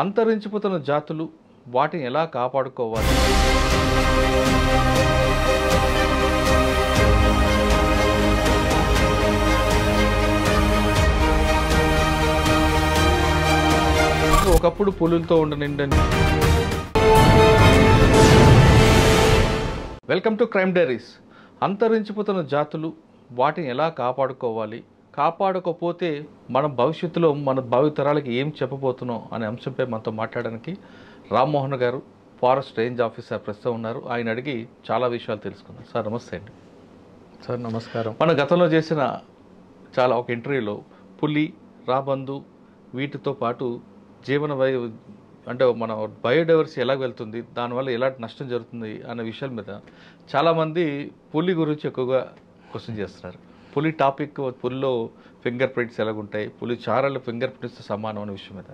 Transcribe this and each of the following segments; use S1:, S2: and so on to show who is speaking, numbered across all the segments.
S1: అంతరించిపోతున్న జాతులు వాటిని ఎలా కాపాడుకోవాలి? ఒకప్పుడు పులులతో ఉండనిండని. Welcome to crime diaries. అంతరించిపోతున్న జాతులు వాటిని ఎలా కాపాడుకోవాలి, కాపాడకపోతే మనం భవిష్యత్తులో మన భావితరాలకి ఏం చెప్పబోతున్నాం అనే అంశంపై మనతో మాట్లాడడానికి రామ్మోహన్ గారు, ఫారెస్ట్ రేంజ్ ఆఫీసర్ ప్రస్తుతం ఉన్నారు. ఆయన అడిగి చాలా విషయాలు తెలుసుకున్నాం. సార్ నమస్తే అండి.
S2: సార్ నమస్కారం.
S1: మన గతంలో చేసిన ఒక ఇంటర్వ్యూలో పులి, రాబందు వీటితో పాటు అంటే మన బయోడైవర్సిటీ ఎలా వెళ్తుంది, దానివల్ల ఎలాంటి నష్టం జరుగుతుంది అనే విషయాల మీద చాలామంది పులి గురించి ఎక్కువగా క్వశ్చన్ చేస్తున్నారు. పులి టాపిక్, పులిలో ఫింగర్ ప్రింట్స్ ఎలాగుంటాయి, పులి చారలు ఫింగర్ ప్రింట్స్తో సమానం అనే విషయం మీద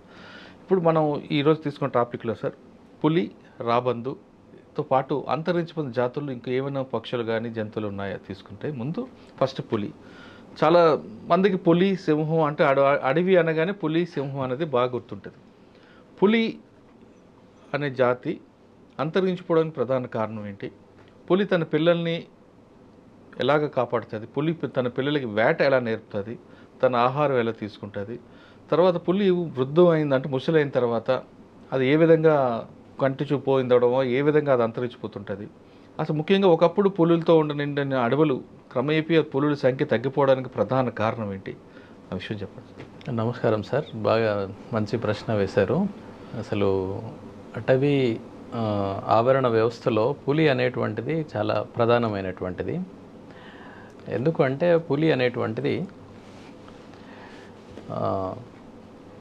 S1: ఇప్పుడు మనం ఈరోజు తీసుకున్న టాపిక్లో సార్, పులి, రాబందుతో పాటు అంతరించిపోయిన జాతులు ఇంకా ఏమైనా పక్షులు కానీ జంతువులు ఉన్నాయా తీసుకుంటే, ముందు ఫస్ట్ పులి. చాలా మందికి పులి, సింహం అంటే అడవి అనగానే పులి, సింహం అనేది బాగా గుర్తుంటుంది. పులి అనే జాతి అంతరించిపోవడానికి ప్రధాన కారణం ఏంటి? పులి తన పిల్లల్ని ఎలాగ కాపాడుతుంది? పులి తన పిల్లలకి వేట ఎలా నేర్పుతుంది? తన ఆహారం ఎలా తీసుకుంటుంది? తర్వాత పులి వృద్ధం అయిందంటే ముసలైన తర్వాత అది ఏ విధంగా కంటి చూపు పోయిందవడమో, ఏ విధంగా అది అంతరించిపోతుంటుంది? అసలు ముఖ్యంగా ఒకప్పుడు పులులతో నిండిన అడవులు క్రమేపీ పులుల సంఖ్య తగ్గిపోవడానికి ప్రధాన కారణం ఏంటి? ఆ విషయం చెప్పండి.
S2: నమస్కారం సార్, బాగా మంచి ప్రశ్న వేశారు. అసలు అటవీ ఆవరణ వ్యవస్థలో పులి అనేటువంటిది చాలా ప్రధానమైనటువంటిది. ఎందుకంటే పులి అనేటువంటిది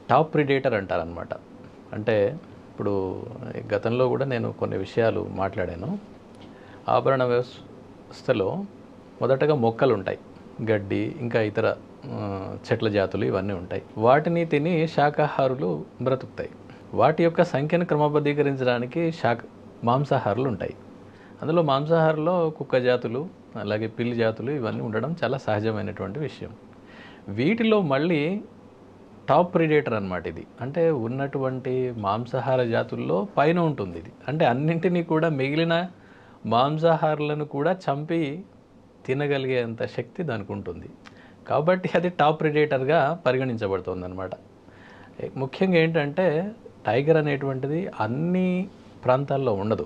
S2: టాప్ ప్రిడేటర్ అంటారనమాట. అంటే ఇప్పుడు గతంలో కూడా నేను కొన్ని విషయాలు మాట్లాడాను. ఆభరణ వ్యవస్థలో మొదటగా మొక్కలు ఉంటాయి, గడ్డి, ఇంకా ఇతర చెట్ల జాతులు ఇవన్నీ ఉంటాయి. వాటిని తిని శాకాహారులు బ్రతుకుతాయి. వాటి యొక్క సంఖ్యను క్రమబద్ధీకరించడానికి మాంసాహారులు ఉంటాయి. అందులో మాంసాహారులో కుక్క జాతులు, అలాగే పిల్లి జాతులు ఇవన్నీ ఉండడం చాలా సహజమైనటువంటి విషయం. వీటిలో మళ్ళీ టాప్ ప్రిడేటర్ అన్నమాట ఇది. అంటే ఉన్నటువంటి మాంసాహార జాతుల్లో పైన ఉంటుంది ఇది. అంటే అన్నింటినీ కూడా మిగిలిన మాంసాహారులను కూడా చంపి తినగలిగేంత శక్తి దానికి ఉంటుంది. కాబట్టి అది టాప్ ప్రిడేటర్గా పరిగణించబడుతుంది అన్నమాట. ముఖ్యంగా ఏంటంటే టైగర్ అనేటువంటిది అన్ని ప్రాంతాల్లో ఉండదు.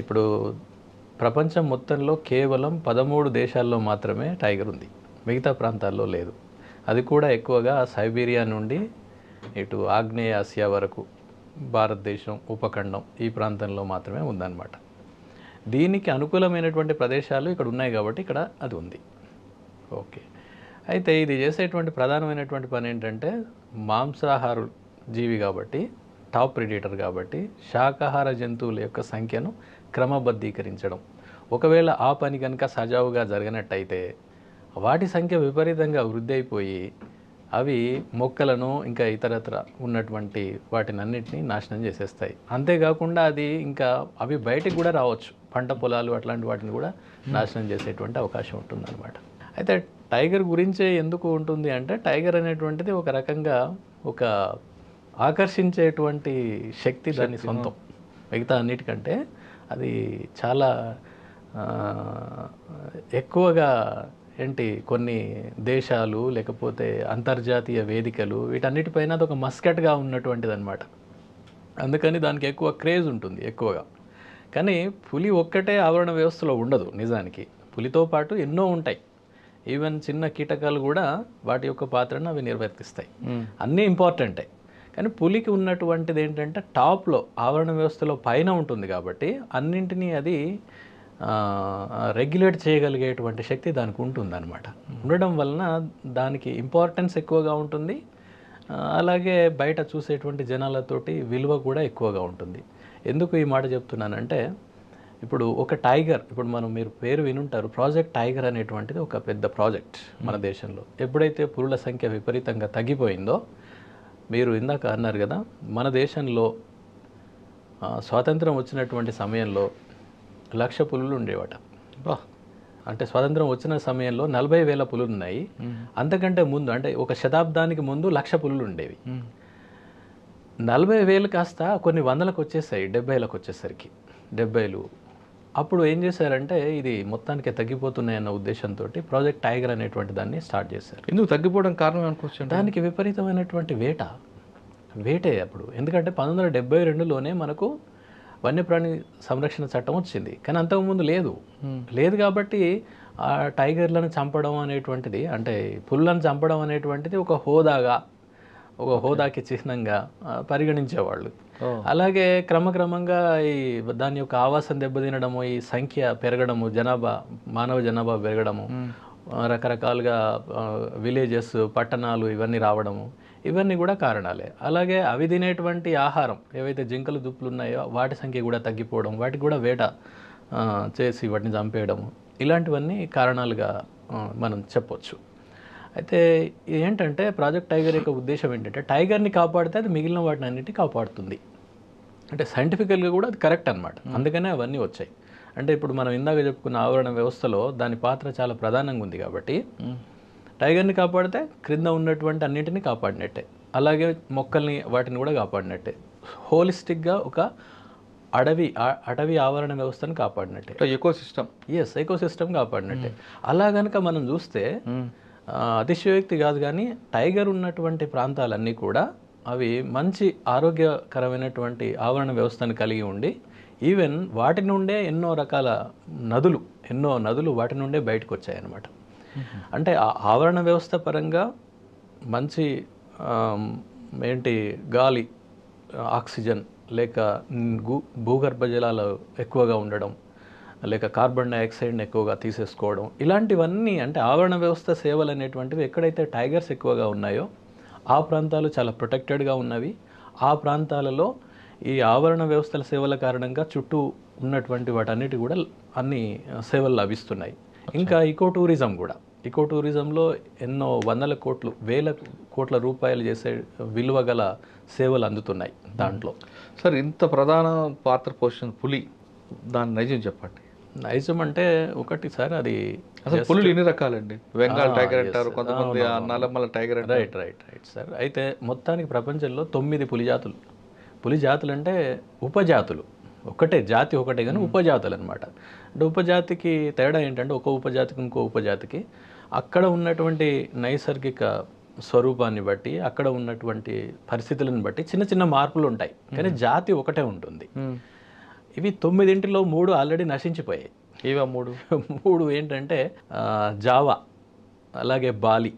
S2: ఇప్పుడు ప్రపంచం మొత్తంలో కేవలం 13 దేశాల్లో మాత్రమే టైగర్ ఉంది, మిగతా ప్రాంతాల్లో లేదు. అది కూడా ఎక్కువగా సైబీరియా నుండి ఇటు ఆగ్నేయ ఆసియా వరకు భారతదేశం ఉపఖండం ఈ ప్రాంతంలో మాత్రమే ఉందన్నమాట. దీనికి అనుకూలమైనటువంటి ప్రదేశాలు ఇక్కడ ఉన్నాయి కాబట్టి ఇక్కడ అది ఉంది. ఓకే, అయితే ఇది చేసేటువంటి ప్రధానమైనటువంటి పని ఏంటంటే మాంసాహార జీవి కాబట్టి, టాప్ ప్రిడేటర్ కాబట్టి శాకాహార జంతువుల యొక్క సంఖ్యను క్రమబద్ధీకరించడం. ఒకవేళ ఆ పని కనుక సజావుగా జరగనట్టయితే వాటి సంఖ్య విపరీతంగా వృద్ధి అయిపోయి అవి మొక్కలను ఇంకా ఇతరత్ర ఉన్నటువంటి వాటినన్నిటినీ నాశనం చేసేస్తాయి. అంతేకాకుండా అది ఇంకా అవి బయటికి కూడా రావచ్చు, పంట పొలాలు అట్లాంటి వాటిని కూడా నాశనం చేసేటువంటి అవకాశం ఉంటుందన్నమాట. అయితే టైగర్ గురించే ఎందుకు ఉంటుంది అంటే, టైగర్ అనేటువంటిది ఒక రకంగా ఒక ఆకర్షించేటువంటి శక్తి దాని సొంతం. మిగతా అన్నిటికంటే అది చాలా ఎక్కువగా కొన్ని దేశాలు లేకపోతే అంతర్జాతీయ వేదికలు వీటన్నిటిపైన అది ఒక మస్కట్గా ఉన్నటువంటిది అనమాట. అందుకని దానికి ఎక్కువ క్రేజ్ ఉంటుంది ఎక్కువగా. కానీ పులి ఒక్కటే ఆవరణ వ్యవస్థలో ఉండదు. నిజానికి పులితో పాటు ఎన్నో ఉంటాయి. ఈవెన్ చిన్న కీటకాలు కూడా వాటి యొక్క పాత్రను అవి నిర్వర్తిస్తాయి. అన్నీ ఇంపార్టెంటే. కానీ పులికి ఉన్నటువంటిది ఏంటంటే టాప్లో ఆవరణ వ్యవస్థలో పైన ఉంటుంది కాబట్టి అన్నింటినీ అది రెగ్యులేట్ చేయగలిగేటువంటి శక్తి దానికి ఉంటుందన్నమాట. ఉండడం వలన దానికి ఇంపార్టెన్స్ ఎక్కువగా ఉంటుంది. అలాగే బయట చూసేటువంటి జనాలతోటి విలువ కూడా ఎక్కువగా ఉంటుంది. ఎందుకు ఈ మాట చెప్తున్నానంటే, ఇప్పుడు ఒక టైగర్, మీరు పేరు వినుంటారు, ప్రాజెక్ట్ టైగర్ అనేటువంటిది ఒక పెద్ద ప్రాజెక్ట్ మన దేశంలో. ఎప్పుడైతే పులుల సంఖ్య విపరీతంగా తగ్గిపోయిందో, మీరు ఇందాక అన్నారు కదా, మన దేశంలో స్వాతంత్రం వచ్చినటువంటి సమయంలో 1,00,000 పులులు ఉండేవట. అంటే స్వాతంత్రం వచ్చిన సమయంలో 40,000 పులులు ఉన్నాయి. అంతకంటే ముందు అంటే ఒక శతాబ్దానికి ముందు 1,00,000 పులులు ఉండేవి. 40,000 కాస్త కొన్ని వందలకు వచ్చేసాయి 70లకు వచ్చేసరికి 70లు. అప్పుడు ఏం చేశారంటే ఇది మొత్తానికి తగ్గిపోతున్నాయన్న ఉద్దేశంతో ప్రాజెక్ట్ టైగర్ అనేటువంటి దాన్ని స్టార్ట్ చేశారు.
S1: ఎందుకు తగ్గిపోవడం కారణం అనుకోవచ్చు?
S2: దానికి విపరీతమైనటువంటి వేటే అప్పుడు. ఎందుకంటే 1972లోనే మనకు వన్యప్రాణి సంరక్షణ చట్టం వచ్చింది, కానీ అంతకుముందు లేదు కాబట్టి ఆ టైగర్లను చంపడం అనేటువంటిది, అంటే పులులను చంపడం అనేటువంటిది ఒక హోదాకి చిహ్నంగా పరిగణించేవాళ్ళు. అలాగే క్రమక్రమంగా ఈ దాని యొక్క ఆవాసం దెబ్బతినడము, ఈ సంఖ్య పెరగడము, మానవ జనాభా పెరగడము, రకరకాలుగా విలేజెస్, పట్టణాలు ఇవన్నీ రావడము, ఇవన్నీ కూడా కారణాలే. అలాగే అవి తినేటువంటి ఆహారం ఏవైతే జింకలు దుప్పులు ఉన్నాయో వాటి సంఖ్య కూడా తగ్గిపోవడం, వాటికి కూడా వేట చేసి వాటిని చంపేయడము, ఇలాంటివన్నీ కారణాలుగా మనం చెప్పొచ్చు. అయితే ఏంటంటే ప్రాజెక్ట్ టైగర్ యొక్క ఉద్దేశం ఏంటంటే టైగర్ని కాపాడితే అది మిగిలిన వాటిని అన్నిటిని కాపాడుతుంది. అంటే సైంటిఫికల్గా కూడా అది కరెక్ట్ అనమాట. అందుకనే అవన్నీ వచ్చాయి. అంటే ఇప్పుడు మనం ఇందాక చెప్పుకున్న ఆవరణ వ్యవస్థలో దాని పాత్ర చాలా ప్రధానంగా ఉంది కాబట్టి టైగర్ని కాపాడితే క్రింద ఉన్నటువంటి అన్నింటినీ కాపాడినట్టే, అలాగే మొక్కల్ని వాటిని కూడా కాపాడినట్టే. హోలిస్టిక్గా ఒక అటవీ ఆవరణ వ్యవస్థను కాపాడినట్టే, ఎకోసిస్టమ్ కాపాడినట్టే. అలా కనుక మనం చూస్తే అతిశయోక్తి కాదు, కానీ టైగర్ ఉన్నటువంటి ప్రాంతాలన్నీ కూడా అవి మంచి ఆరోగ్యకరమైనటువంటి ఆవరణ వ్యవస్థను కలిగి ఉండి ఈవెన్ వాటి నుండే ఎన్నో నదులు వాటి నుండే బయటకు వచ్చాయన్నమాట. అంటే ఆ ఆవరణ వ్యవస్థ పరంగా మంచి గాలి, ఆక్సిజన్ లేక భూగర్భ జలాలు ఎక్కువగా ఉండడం, లేక కార్బన్ డైఆక్సైడ్ని ఎక్కువగా తీసేసుకోవడం, ఇలాంటివన్నీ అంటే ఆవరణ వ్యవస్థ సేవలు అనేటువంటివి ఎక్కడైతే టైగర్స్ ఎక్కువగా ఉన్నాయో ఆ ప్రాంతాలు చాలా ప్రొటెక్టెడ్గా ఉన్నవి. ఆ ప్రాంతాలలో ఈ ఆవరణ వ్యవస్థల సేవల కారణంగా చుట్టూ ఉన్నటువంటి వాటన్నిటి కూడా అన్ని సేవలు లభిస్తున్నాయి. ఇంకా ఇకో టూరిజంలో ఎన్నో వందల కోట్లు, వేల కోట్ల రూపాయలు చేసే విలువ గల సేవలు అందుతున్నాయి దాంట్లో.
S1: సార్, ఇంత ప్రధాన పాత్ర పోషించిన పులి, దాని నైజం చెప్పండి.
S2: నైజం అంటే ఒకటి సార్, అది
S1: అసలు పులులు ఎన్ని రకాలండి? బెంగాల్ టైగర్ అంటారు, కొంతమంది నల్లమల్ల టైగర్ అంటారు.
S2: Right sir. అయితే మొత్తానికి ప్రపంచంలో 9 పులి జాతులు అంటే ఉపజాతులు. జాతి ఒకటే కానీ ఉపజాతులు అనమాట. అంటే ఉపజాతికి తేడా ఏంటంటే ఒక ఉపజాతికి ఇంకో ఉపజాతికి అక్కడ ఉన్నటువంటి నైసర్గిక స్వరూపాన్ని బట్టి, అక్కడ ఉన్నటువంటి పరిస్థితులను బట్టి చిన్న చిన్న మార్పులు ఉంటాయి, కానీ జాతి ఒకటే ఉంటుంది. ఇవి 9 3 ఆల్రెడీ నశించిపోయాయి.
S1: ఇవా
S2: 3 ఏంటంటే జావా, అలాగే బాలి,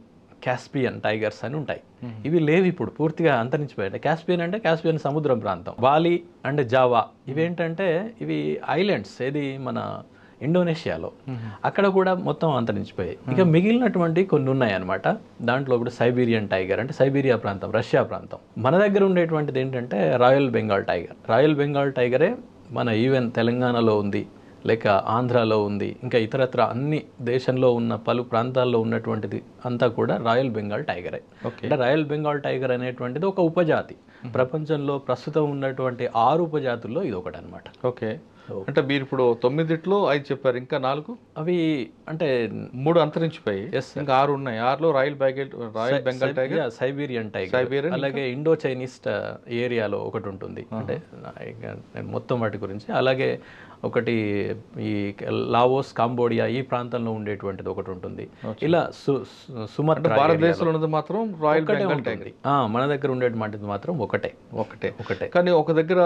S2: కాస్పియన్ టైగర్స్ అని ఉంటాయి. ఇవి లేవు, ఇప్పుడు పూర్తిగా అంతరించిపోయాయి. కాస్పియన్ అంటే కాస్పియన్ సముద్రం ప్రాంతం. బాలి అండ్ జావా ఇవేంటంటే ఇవి ఐలాండ్స్, ఏది మన ఇండోనేషియాలో, అక్కడ కూడా మొత్తం అంతరించిపోయాయి. ఇక మిగిలినటువంటి కొన్ని ఉన్నాయి అనమాట. దాంట్లో కూడా సైబీరియన్ టైగర్ అంటే సైబీరియా ప్రాంతం, రష్యా ప్రాంతం. మన దగ్గర ఉండేటువంటిది ఏంటంటే రాయల్ బెంగాల్ టైగరే మన ఈవెన్ తెలంగాణలో ఉంది, లేక ఆంధ్రాలో ఉంది, ఇంకా ఇతరత్ర అన్ని దేశంలో ఉన్న పలు ప్రాంతాల్లో ఉన్నటువంటిది అంతా కూడా రాయల్ బెంగాల్ టైగరే. అంటే రాయల్ బెంగాల్ టైగర్ అనేటువంటిది ఒక ఉపజాతి. ప్రపంచంలో ప్రస్తుతం ఉన్నటువంటి 6 ఉపజాతుల్లో ఇది ఒకటి అనమాట.
S1: ఓకే, అంటే మీరు ఇప్పుడు 9 5 చెప్పారు, ఇంకా 4
S2: అవి అంటే
S1: 3 అంతరించిపోయి ఇంకా 6 ఉన్నాయి. 6లో royal Bengal tiger,
S2: Siberian tiger, అలాగే ఇండో చైనీస్ ఏరియాలో ఒకటి ఉంటుంది. అంటే నేను మొత్తం వాటి గురించి, అలాగే ఒకటి ఈ లావోస్, కాంబోడియా ఈ ప్రాంతంలో ఉండేటువంటిది ఒకటి ఉంటుంది. ఇలా సుమత్రా,
S1: భారతదేశంలో ఉన్నది మాత్రం రాయల్ బెంగాల్ టైగర్.
S2: మన దగ్గర ఉండేటువంటిది మాత్రం ఒకటే.
S1: కానీ ఒక దగ్గర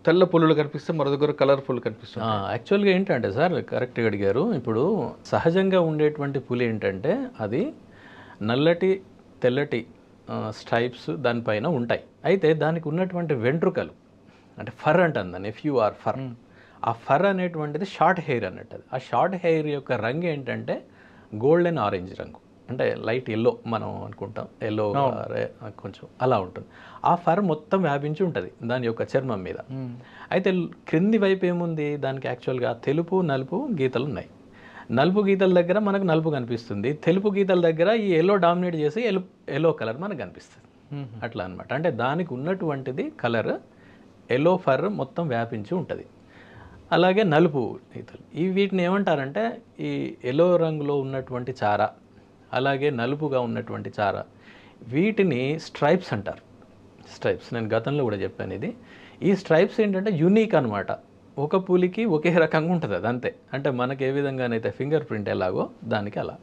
S1: తెల్ల పులులు కనిపిస్తే మరో దగ్గర కలర్ఫుల్ కనిపిస్తుంది.
S2: యాక్చువల్గా ఏంటంటే సార్, కరెక్ట్గా అడిగారు. ఇప్పుడు సహజంగా ఉండేటువంటి పులి ఏంటంటే అది నల్లటి తెల్లటి స్ట్రైప్స్ దానిపైన ఉంటాయి. అయితే దానికి ఉన్నటువంటి వెంట్రుకలు అంటే ఫర్ అంటాను దాన్ని, FUR ఫర్. ఆ ఫర్ అనేటువంటిది షార్ట్ హెయిర్ అన్నట్టు. ఆ షార్ట్ హెయిర్ యొక్క రంగు ఏంటంటే గోల్డెన్ ఆరెంజ్ రంగు, అంటే లైట్ ఎల్లో మనం అనుకుంటాం, ఎల్లో కొంచెం అలా ఉంటుంది. ఆ ఫర్ మొత్తం వ్యాపించి ఉంటుంది దాని యొక్క చర్మం మీద. అయితే క్రింది వైపు ఏముంది దానికి, యాక్చువల్గా తెలుపు నలుపు గీతలు ఉన్నాయి. నలుపు గీతల దగ్గర మనకు నలుపు కనిపిస్తుంది, తెలుపు గీతల దగ్గర ఈ ఎల్లో డామినేట్ చేసి ఎల్లో కలర్ మనకు కనిపిస్తుంది. అట్లా అనమాట. అంటే దానికి ఉన్నటువంటిది కలర్ ఎల్లో ఫర్ మొత్తం వ్యాపించి ఉంటుంది. అలాగే నలుపు గీతలు, వీటిని ఏమంటారంటే ఈ ఎల్లో రంగులో ఉన్నటువంటి చార, అలాగే నలుపుగా ఉన్నటువంటి చార, వీటిని స్ట్రైప్స్ అంటారు. స్ట్రైప్స్ నేను గతంలో కూడా చెప్పాను ఇది. ఈ స్ట్రైప్స్ ఏంటంటే యూనిక్ అనమాట. ఒక పులికి ఒకే రకంగా ఉంటుంది అది అంతే. అంటే మనకి ఏ విధంగానైతే ఫింగర్ ప్రింట్ ఎలాగో దానికి అలా.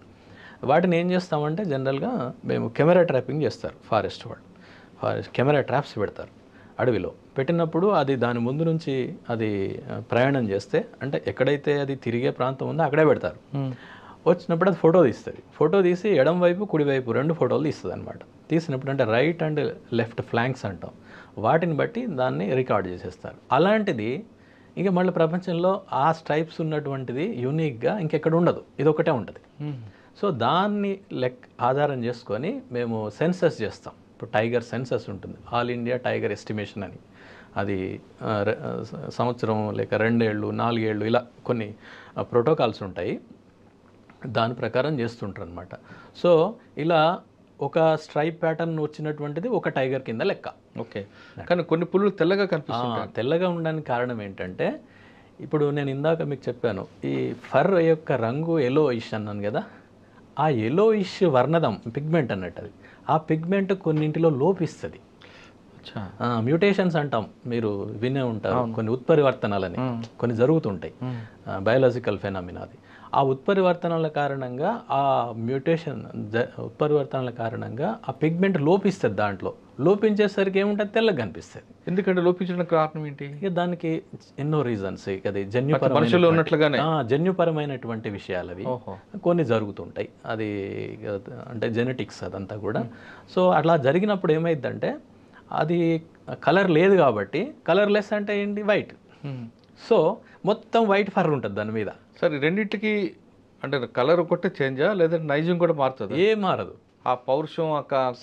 S2: వాటిని ఏం చేస్తామంటే జనరల్గా మేము కెమెరా ట్రాపింగ్ చేస్తారు ఫారెస్ట్ వాళ్ళు. కెమెరా ట్రాప్స్ పెడతారు అడవిలో. పెట్టినప్పుడు అది దాని ముందు నుంచి అది ప్రయాణం చేస్తే, అంటే ఎక్కడైతే అది తిరిగే ప్రాంతం ఉందో అక్కడే పెడతారు. వచ్చినప్పుడు అది ఫోటో తీస్తుంది. ఫోటో తీసి ఎడం వైపు కుడివైపు 2 ఫోటోలు తీస్తుంది అనమాట. తీసినప్పుడు అంటే రైట్ అండ్ లెఫ్ట్ ఫ్లాంక్స్ అంటాం, వాటిని బట్టి దాన్ని రికార్డ్ చేసేస్తారు. అలాంటిది ఇంకా మళ్ళీ ప్రపంచంలో ఆ స్ట్రైప్స్ ఉన్నటువంటిది యూనిక్గా ఇంకెక్కడ ఉండదు, ఇది ఒకటే ఉంటుంది. సో దాన్ని ఆధారం చేసుకొని మేము సెన్సస్ చేస్తాం. ఇప్పుడు టైగర్ సెన్సస్ ఉంటుంది, ఆల్ ఇండియా టైగర్ ఎస్టిమేషన్ అని. అది సంవత్సరం లేక 2 ఏళ్ళు 4 ఏళ్ళు ఇలా కొన్ని ప్రోటోకాల్స్ ఉంటాయి, దాని ప్రకారం చేస్తుంటారు అనమాట. సో ఇలా ఒక స్ట్రైప్ ప్యాటర్న్ వచ్చినటువంటిది ఒక టైగర్ కింద లెక్క.
S1: ఓకే, కానీ కొన్ని పులులు తెల్లగా కనిపిస్తాయి.
S2: తెల్లగా ఉండడానికి కారణం ఏంటంటే, ఇప్పుడు నేను ఇందాక మీకు చెప్పాను ఈ ఫర్ యొక్క రంగు ఎలోయిష్ అన్నాను కదా, ఆ ఎలోయిష్ వర్ణదం పిగ్మెంట్ అన్నట్టు అది. ఆ పిగ్మెంట్ కొన్నింటిలో లోపిస్తుంది. మ్యూటేషన్స్ అంటాం, మీరు వినే ఉంటారు, కొన్ని ఉత్పరివర్తనాలని కొన్ని జరుగుతుంటాయి, బయాలజికల్ ఫెనామినా అది. ఆ ఉత్పరివర్తనాల కారణంగా ఆ మ్యూటేషన్ ఉత్పరివర్తనాల కారణంగా ఆ పిగ్మెంట్ లోపిస్తుంది. దాంట్లో లోపించేసరికి ఏముంటుంది, తెల్లగా కనిపిస్తుంది.
S1: ఎందుకంటే లోపించడానికి కారణం ఏంటి?
S2: ఇక దానికి ఎన్నో రీజన్స్, ఇక అది జన్యుపరమైనటువంటి విషయాలు అవి కొన్ని జరుగుతుంటాయి. అది అంటే జెనెటిక్స్ అదంతా కూడా. సో అట్లా జరిగినప్పుడు ఏమైందంటే, అది కలర్ లేదు కాబట్టి, కలర్లెస్ అంటే ఏంటి, వైట్. సో మొత్తం వైట్ ఫర్ ఉంటుంది దాని మీద.
S1: సరే, రెండింటికి అంటే కలర్ ఒకటే చేంజా లేదంటే నైజం కూడా మారుతుంది?
S2: ఏ మారదు,
S1: ఆ పౌరుషం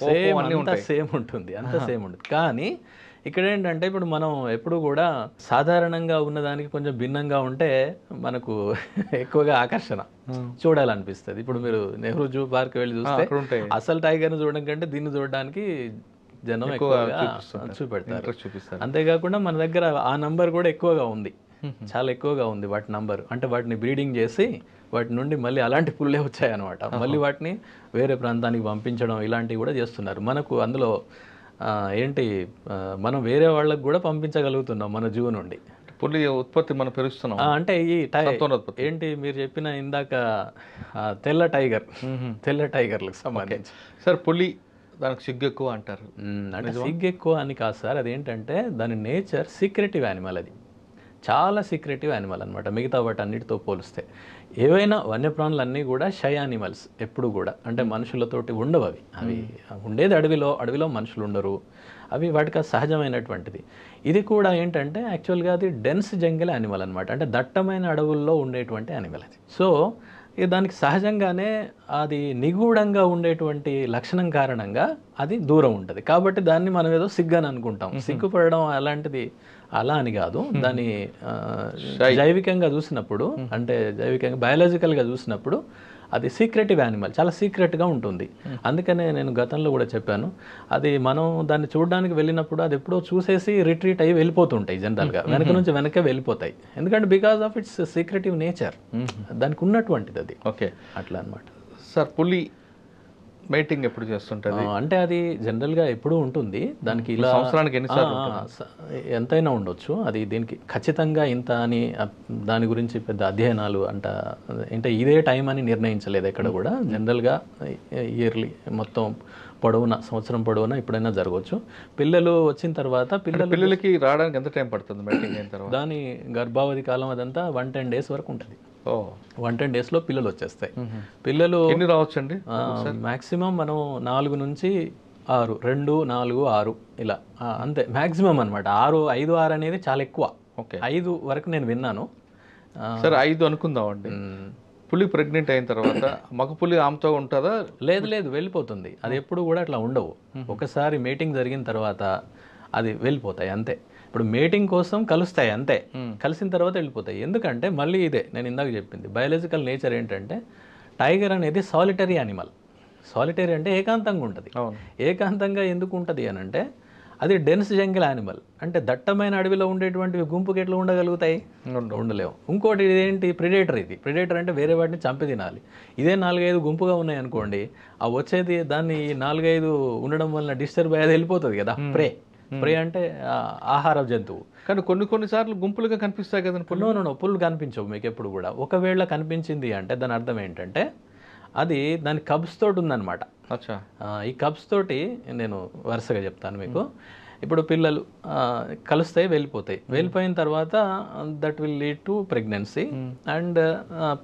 S2: సేమ్ ఉంటుంది, అంత సేమ్ ఉంటుంది. కానీ ఇక్కడ ఏంటంటే, ఇప్పుడు మనం ఎప్పుడు కూడా సాధారణంగా ఉన్నదానికి కొంచెం భిన్నంగా ఉంటే మనకు ఎక్కువగా ఆకర్షణ చూడాలనిపిస్తుంది. ఇప్పుడు మీరు నెహ్రూ జూ పార్క్ వెళ్ళి చూస్తే అసలు టైగర్ని చూడడం కంటే దీన్ని చూడడానికి జనం ఎక్కువగా చూపెడతారు. అంతేకాకుండా మన దగ్గర ఆ నంబర్ కూడా ఎక్కువగా ఉంది, చాలా ఎక్కువగా ఉంది వాటి నంబర్. అంటే వాటిని బ్రీడింగ్ చేసి వాటి నుండి మళ్ళీ అలాంటి పుల్లే వచ్చాయన్నమాట. మళ్ళీ వాటిని వేరే ప్రాంతానికి పంపించడం ఇలాంటివి కూడా చేస్తున్నారు. మనకు అందులో ఏంటి, మనం వేరే వాళ్ళకు కూడా పంపించగలుగుతున్నాం మన జూ నుండి.
S1: పులి ఉత్పత్తి మనం పెరుగుతున్నాం.
S2: అంటే ఈ ఏంటి మీరు చెప్పిన ఇందాక తెల్ల టైగర్లకు సంబంధించి.
S1: సార్, పులి దానికి సిగ్గు ఎక్కువ అంటారు.
S2: అంటే సిగ్గు ఎక్కువ అని కాదు సార్, అదేంటంటే దాని నేచర్ సీక్రెటివ్ యానిమల్. అది చాలా సీక్రెటివ్ యానిమల్ అనమాట మిగతా వాటి అన్నిటితో పోలిస్తే. ఏవైనా వన్యప్రాణులు అన్నీ కూడా షై యానిమల్స్ ఎప్పుడు కూడా. అంటే మనుషులతోటి ఉండవు అవి. అవి ఉండేది అడవిలో మనుషులు ఉండరు. అవి వాటికి సహజమైనటువంటిది. ఇది కూడా ఏంటంటే యాక్చువల్గా అది డెన్స్ జంగిల్ యానిమల్ అనమాట. అంటే దట్టమైన అడవుల్లో ఉండేటువంటి యానిమల్ అది. సో దానికి సహజంగానే అది నిగూఢంగా ఉండేటువంటి లక్షణం కారణంగా అది దూరం ఉంటుంది. కాబట్టి దాన్ని మనం ఏదో సిగ్గు అని అనుకుంటాం. సిగ్గుపడడం అలాంటిది అలా అని కాదు. దాన్ని జైవికంగా చూసినప్పుడు, అంటే జైవికంగా బయాలజికల్గా చూసినప్పుడు అది సీక్రెటివ్ యానిమల్, చాలా సీక్రెట్గా ఉంటుంది. అందుకనే నేను గతంలో కూడా చెప్పాను, అది మనం దాన్ని చూడడానికి వెళ్ళినప్పుడు అది ఎప్పుడో చూసేసి రిట్రీట్ అయ్యి వెళ్ళిపోతుంటాయి. జనరల్గా వెనక నుంచి వెనకే వెళ్ళిపోతాయి. ఎందుకంటే because of it's secretive nature, దానికి ఉన్నటువంటిది అది.
S1: ఓకే,
S2: అట్లా అనమాట.
S1: సార్, పులి మేటింగ్ ఎప్పుడు చేస్తుంటుంది?
S2: అంటే అది జనరల్గా ఎప్పుడూ ఉంటుంది. దానికి ఇలా
S1: సంవత్సరానికి ఎన్నిసార్లు
S2: ఎంతైనా ఉండొచ్చు. అది దీనికి ఖచ్చితంగా ఇంత అని దాని గురించి పెద్ద అధ్యయనాలు అంటే ఇదే టైం అని నిర్ణయించలేదు ఎక్కడ కూడా. జనరల్గా ఇయర్లీ మొత్తం పొడవునా, సంవత్సరం పొడవునా ఎప్పుడైనా జరగవచ్చు. పిల్లలు వచ్చిన తర్వాత
S1: పిల్లలకి రావడానికి ఎంత టైం పడుతుంది మేటింగ్ అయిన తర్వాత?
S2: దాని గర్భావధి కాలం అదంతా 110 days వరకు ఉంటుంది. 110 daysలో పిల్లలు వచ్చేస్తాయి. పిల్లలు
S1: ఎన్ని రావచ్చండి?
S2: మ్యాక్సిమం మనం 4 నుంచి 6, 2, 4, 6 ఇలా అంతే మ్యాక్సిమం అనమాట. 6, 5, 6 అనేది చాలా ఎక్కువ.
S1: ఓకే,
S2: 5 వరకు నేను విన్నాను.
S1: సరే, 5 అనుకుందామండి. పులి ప్రెగ్నెంట్ అయిన తర్వాత మగ పులి ఆమెతో ఉంటుందా?
S2: లేదు, వెళ్ళిపోతుంది. అది ఎప్పుడు కూడా అట్లా ఉండవు. ఒకసారి మీటింగ్ జరిగిన తర్వాత అది వెళ్ళిపోతాయి అంతే. ఇప్పుడు మీటింగ్ కోసం కలుస్తాయి అంతే, కలిసిన తర్వాత వెళ్ళిపోతాయి. ఎందుకంటే మళ్ళీ ఇదే నేను ఇందాక చెప్పింది, బయాలజికల్ నేచర్ ఏంటంటే టైగర్ అనేది సాలిటరీ యానిమల్. సాలిటరీ అంటే ఏకాంతంగా ఉంటుంది. ఏకాంతంగా ఎందుకు ఉంటుంది అని అంటే అది డెన్స్ జంగిల్ యానిమల్. అంటే దట్టమైన అడవిలో ఉండేటువంటివి గుంపుకి ఎట్లా ఉండగలుగుతాయి? ఉండలేవు. ఇంకోటి ఇదేంటి, ప్రిడేటర్. ఇది ప్రిడేటర్ అంటే వేరే వాటిని చంపి తినాలి. ఇదే 4-5 గుంపుగా ఉన్నాయి అనుకోండి, ఆ వచ్చేది దాన్ని 4-5 ఉండడం వలన డిస్టర్బ్ అయ్యేది వెళ్ళిపోతుంది కదా ప్రే. ప్రే అంటే ఆహార జంతువు.
S1: కానీ కొన్నిసార్లు గుంపులుగా కనిపిస్తాయి కదండి.
S2: నో పుల్లు కనిపించవు మీకు ఎప్పుడు కూడా. ఒకవేళ కనిపించింది అంటే దాని అర్థం ఏంటంటే అది దాని కబ్స్ తోటి ఉందన్నమాట.
S1: అచ్చా.
S2: ఈ కబ్స్ తోటి నేను వరుసగా చెప్తాను మీకు. ఇప్పుడు పిల్లలు కలుస్తాయి, వెళ్ళిపోయిన తర్వాత that will lead to pregnancy and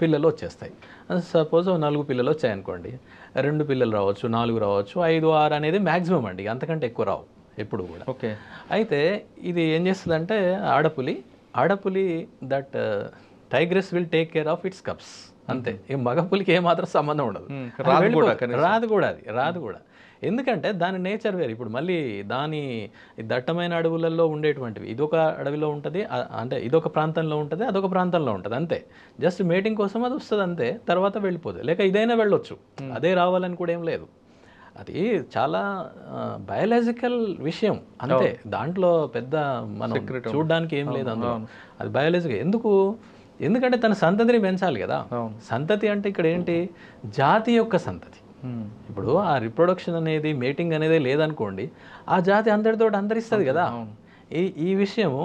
S2: పిల్లలు వచ్చేస్తాయి. సపోజ్ 4 పిల్లలు వచ్చాయనుకోండి, 2 పిల్లలు రావచ్చు, 4 రావచ్చు, 5, 6 అనేది మ్యాక్సిమం అండి, అంతకంటే ఎక్కువ రావు ఎప్పుడు కూడా.
S1: ఓకే.
S2: అయితే ఇది ఏం చేస్తుందంటే ఆడపులి that tigress will take care of its cubs అంతే. ఈ మగపులికి ఏమాత్రం సంబంధం ఉండదు, రాదు కూడా. ఎందుకంటే దాని నేచర్ వేరు. ఇప్పుడు మళ్ళీ దాని దట్టమైన అడవులలో ఉండేటువంటివి ఇదొక అడవిలో ఉంటుంది, అంటే ఇదొక ప్రాంతంలో ఉంటుంది, అదొక ప్రాంతంలో ఉంటుంది అంతే. జస్ట్ మేటింగ్ కోసం అది వస్తుంది అంతే, తర్వాత వెళ్ళిపోతుంది. లేక ఇదైనా వెళ్ళొచ్చు, అదే రావాలని కూడా ఏం లేదు. అది చాలా బయాలజికల్ విషయం అంతే, దాంట్లో పెద్ద మనం చూడడానికి ఏం లేదు అందులో. అది బయాలజికల్. ఎందుకంటే తన సంతతిని పెంచాలి కదా. సంతతి అంటే ఇక్కడ ఏంటి, జాతి యొక్క సంతతి. ఇప్పుడు ఆ రిప్రొడక్షన్ అనేది, మేటింగ్ అనేది లేదనుకోండి, ఆ జాతి అందరితో అంతరిస్తుంది కదా. ఈ విషయము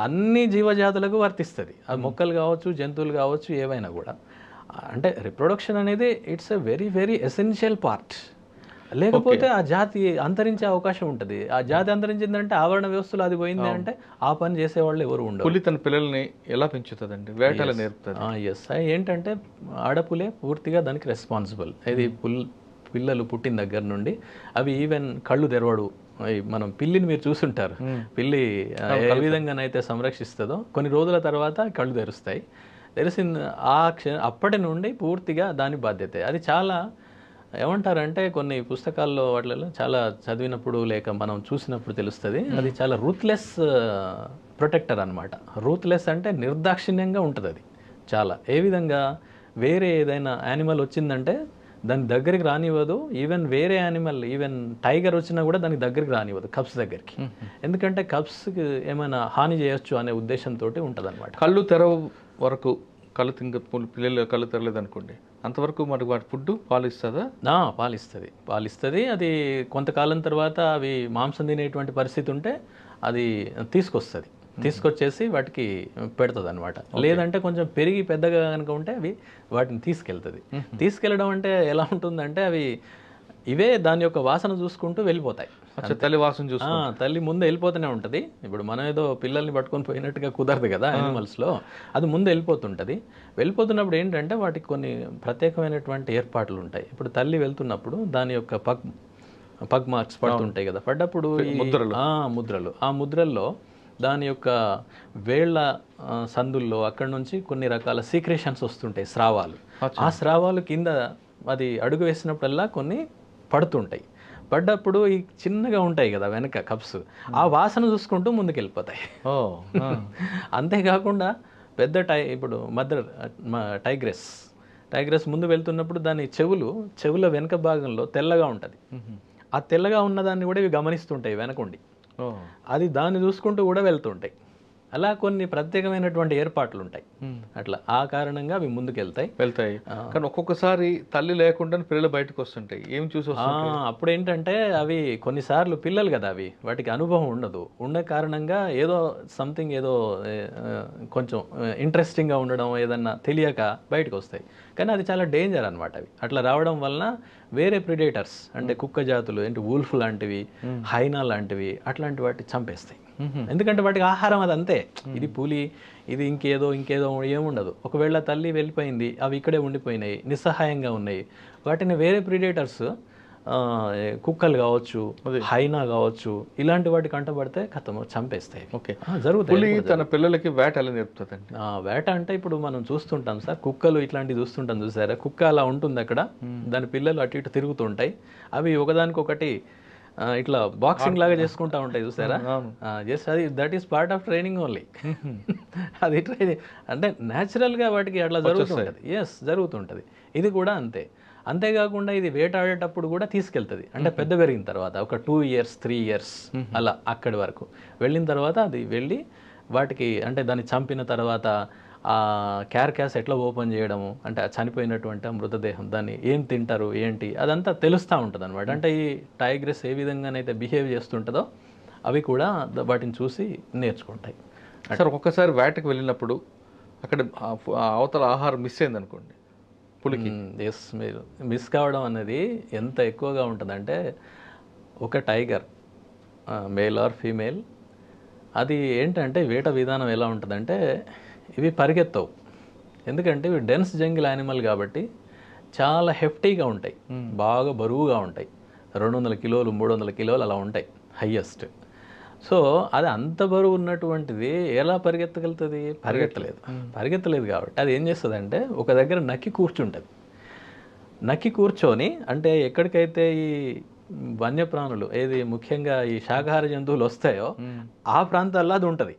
S2: అన్ని జీవజాతులకు వర్తిస్తుంది. అది మొక్కలు కావచ్చు, జంతువులు కావచ్చు, ఏవైనా కూడా. అంటే రిప్రొడక్షన్ అనేది it's a very very essential part. లేకపోతే ఆ జాతి అంతరించే అవకాశం ఉంటుంది. ఆ జాతి అంతరించిందంటే ఆవరణ వ్యవస్థలో అది పోయింది అంటే ఆ పని చేసేవాళ్ళు ఎవరు ఉండరు.
S1: పులి తన పిల్లల్ని ఎలా పెంచుతుందండి, వేటలు నేర్పుతుంది.
S2: ఎస్, ఏంటంటే ఆడపులే పూర్తిగా దానికి రెస్పాన్సిబుల్. ఇది పిల్లలు పుట్టిన దగ్గర నుండి అవి ఈవెన్ కళ్ళు తెరవడు. మనం పిల్లిని మీరు చూసుంటారు, పిల్లి ఏ విధంగానైతే సంరక్షిస్తుందో కొన్ని రోజుల తర్వాత కళ్ళు తెరుస్తాయి. అప్పటి నుండి పూర్తిగా దాని బాధ్యత. అది చాలా ఏమంటారంటే కొన్ని పుస్తకాల్లో వాటిలో చాలా చదివినప్పుడు లేక మనం చూసినప్పుడు తెలుస్తుంది, అది చాలా రూత్లెస్ ప్రొటెక్టర్ అనమాట. రూత్లెస్ అంటే నిర్దాక్షిణ్యంగా ఉంటుంది అది చాలా. ఏ విధంగా వేరే ఏదైనా యానిమల్ వచ్చిందంటే దాని దగ్గరికి రానివ్వదు. ఈవెన్ వేరే యానిమల్, ఈవెన్ టైగర్ వచ్చినా కూడా దానికి దగ్గరికి రానివ్వదు కప్స్ దగ్గరికి. ఎందుకంటే కప్స్కి ఏమైనా హాని చేయొచ్చు అనే ఉద్దేశంతో ఉంటుంది అనమాట.
S1: కళ్ళు తెరవ వరకు పిల్లలు కళ్ళు తెరలేదు అనుకోండి, అంతవరకు మనకు వాటి ఫుడ్ పాలిస్తుందా?
S2: పాలిస్తుంది. అది కొంతకాలం తర్వాత అవి మాంసం తినేటువంటి పరిస్థితి ఉంటే అది తీసుకొచ్చేసి వాటికి పెడుతుంది అనమాట. లేదంటే కొంచెం పెరిగి పెద్దగా కనుక ఉంటే అవి వాటిని తీసుకెళ్ళడం అంటే ఎలా ఉంటుందంటే అవి ఇవే దాని యొక్క వాసన చూసుకుంటూ వెళ్ళిపోతాయి.
S1: తల్లి వాసన చూసి
S2: తల్లి ముందు వెళ్ళిపోతూనే ఉంటుంది. ఇప్పుడు మనం ఏదో పిల్లల్ని పట్టుకొని పోయినట్టుగా కుదరదు కదా యానిమల్స్లో, అది ముందు వెళ్ళిపోతుంటుంది. వెళ్ళిపోతున్నప్పుడు ఏంటంటే వాటికి కొన్ని ప్రత్యేకమైనటువంటి ఏర్పాట్లు ఉంటాయి. ఇప్పుడు తల్లి వెళ్తున్నప్పుడు దాని యొక్క పగ్ మార్క్స్ పడుతుంటాయి కదా, పడ్డప్పుడు ముద్రలు, ఆ ముద్రల్లో దాని యొక్క వేళ్ల సందుల్లో అక్కడి నుంచి కొన్ని రకాల సీక్రెషన్స్ వస్తుంటాయి, స్రావాలు. ఆ స్రావాలు కింద అది అడుగు వేసినప్పుడల్లా కొన్ని పడుతుంటాయి. పడ్డప్పుడు ఈ చిన్నగా ఉంటాయి కదా వెనక కప్స్, ఆ వాసన చూసుకుంటూ ముందుకు వెళ్ళిపోతాయి. అంతేకాకుండా పెద్ద ఇప్పుడు టైగ్రెస్ ముందు వెళ్తున్నప్పుడు దాని చెవుల వెనక భాగంలో తెల్లగా ఉంటుంది. ఆ తెల్లగా ఉన్నదాన్ని కూడా ఇవి గమనిస్తుంటాయి వెనకుండి. అది దాన్ని చూసుకుంటూ కూడా వెళ్తుంటాయి. అలా కొన్ని ప్రత్యేకమైనటువంటి ఏర్పాట్లు ఉంటాయి. అట్లా ఆ కారణంగా అవి ముందుకు వెళ్తాయి.
S1: కానీ ఒక్కొక్కసారి తల్లి లేకుండా పిల్లలు బయటకు వస్తుంటాయి, ఏం చూసి
S2: అప్పుడు ఏంటంటే అవి కొన్నిసార్లు పిల్లలు కదా, అవి వాటికి అనుభవం ఉండే కారణంగా ఏదో సంథింగ్ ఏదో కొంచెం ఇంట్రెస్టింగ్గా ఉండడం, ఏదన్నా తెలియక బయటకు వస్తాయి. కానీ అది చాలా డేంజర్ అనమాట. అవి అట్లా రావడం వలన వేరే ప్రిడేటర్స్ అంటే కుక్క జాతులు ఏంటి, వూల్ఫ్ లాంటివి, హైనా లాంటివి, అట్లాంటి వాటిని చంపేస్తాయి. ఎందుకంటే వాటికి ఆహారం అది అంతే. ఇది పులి, ఇది ఇంకేదో ఏముండదు. ఒకవేళ తల్లి వెళ్ళిపోయింది, అవి ఇక్కడే ఉండిపోయినాయి, నిస్సహాయంగా ఉన్నాయి, వాటిని వేరే ప్రిడేటర్స్ కుక్కలు కావచ్చు, హైనా కావచ్చు, ఇలాంటి వాటి కంటపడితే చంపేస్తాయి.
S1: జరుగుతుంది. తన పిల్లలకి వేట ఎలా నేర్పుతుందండి?
S2: వేట అంటే ఇప్పుడు మనం చూస్తుంటాం సార్, కుక్కలు ఇట్లాంటివి చూస్తుంటాం, చూసారా? కుక్క అలా ఉంటుంది అక్కడ, దాని పిల్లలు అటు ఇటు తిరుగుతుంటాయి. అవి ఒకదానికొకటి ఇట్లా బాక్సింగ్ లాగా చేసుకుంటా ఉంటాయి, చూసారా? జస్ట్ అది that is part of training only. అది ట్రైనింగ్ అంటే న్యాచురల్గా వాటికి అట్లా జరుగుతుంటుంది. ఇది కూడా అంతే. అంతేకాకుండా ఇది వేటాడేటప్పుడు కూడా తీసుకెళ్తుంది. అంటే పెద్ద పెరిగిన తర్వాత ఒక 2 years 3 years అలా అక్కడి వరకు వెళ్ళిన తర్వాత అది వెళ్ళి వాటికి అంటే దాన్ని చంపిన తర్వాత ఆ క్యార్కాస్ ఎట్లా ఓపెన్ చేయడము, అంటే చనిపోయినటువంటి మృతదేహం, దాన్ని ఏం తింటారు ఏంటి అదంతా తెలుస్తూ ఉంటుంది అనమాట. అంటే ఈ టైగ్రెస్ ఏ విధంగానైతే బిహేవ్ చేస్తుంటుందో అవి కూడా వాటిని చూసి నేర్చుకుంటాయి.
S1: సార్ ఒక్కసారి వేటకి వెళ్ళినప్పుడు అక్కడ అవతల ఆహారం మిస్ అయింది అనుకోండి పులికి.
S2: ఎస్, మీరు మిస్ కావడం అనేది ఎంత ఎక్కువగా ఉంటుందంటే, ఒక టైగర్ మేల్ ఆర్ ఫీమేల్, అది ఏంటంటే వేట విధానం ఎలా ఉంటుందంటే, ఇవి పరిగెత్తవు. ఎందుకంటే ఇవి డెన్స్ జంగిల్ యానిమల్ కాబట్టి చాలా హెఫ్టీగా ఉంటాయి, బాగా బరువుగా ఉంటాయి. 200 కిలోలు 300 కిలోలు అలా ఉంటాయి హయ్యెస్ట్. సో అది అంత బరువు ఉన్నటువంటిది ఎలా పరిగెత్తగలుగుతుంది? పరిగెత్తలేదు కాబట్టి అది ఏం చేస్తుందంటే, ఒక దగ్గర నక్కి కూర్చుంటుంది. నక్కి కూర్చొని, అంటే ఎక్కడికైతే ఈ వన్యప్రాణులు ఏది ముఖ్యంగా ఈ శాకాహార జంతువులు వస్తాయో ఆ ప్రాంతాల్లో అది ఉంటుంది,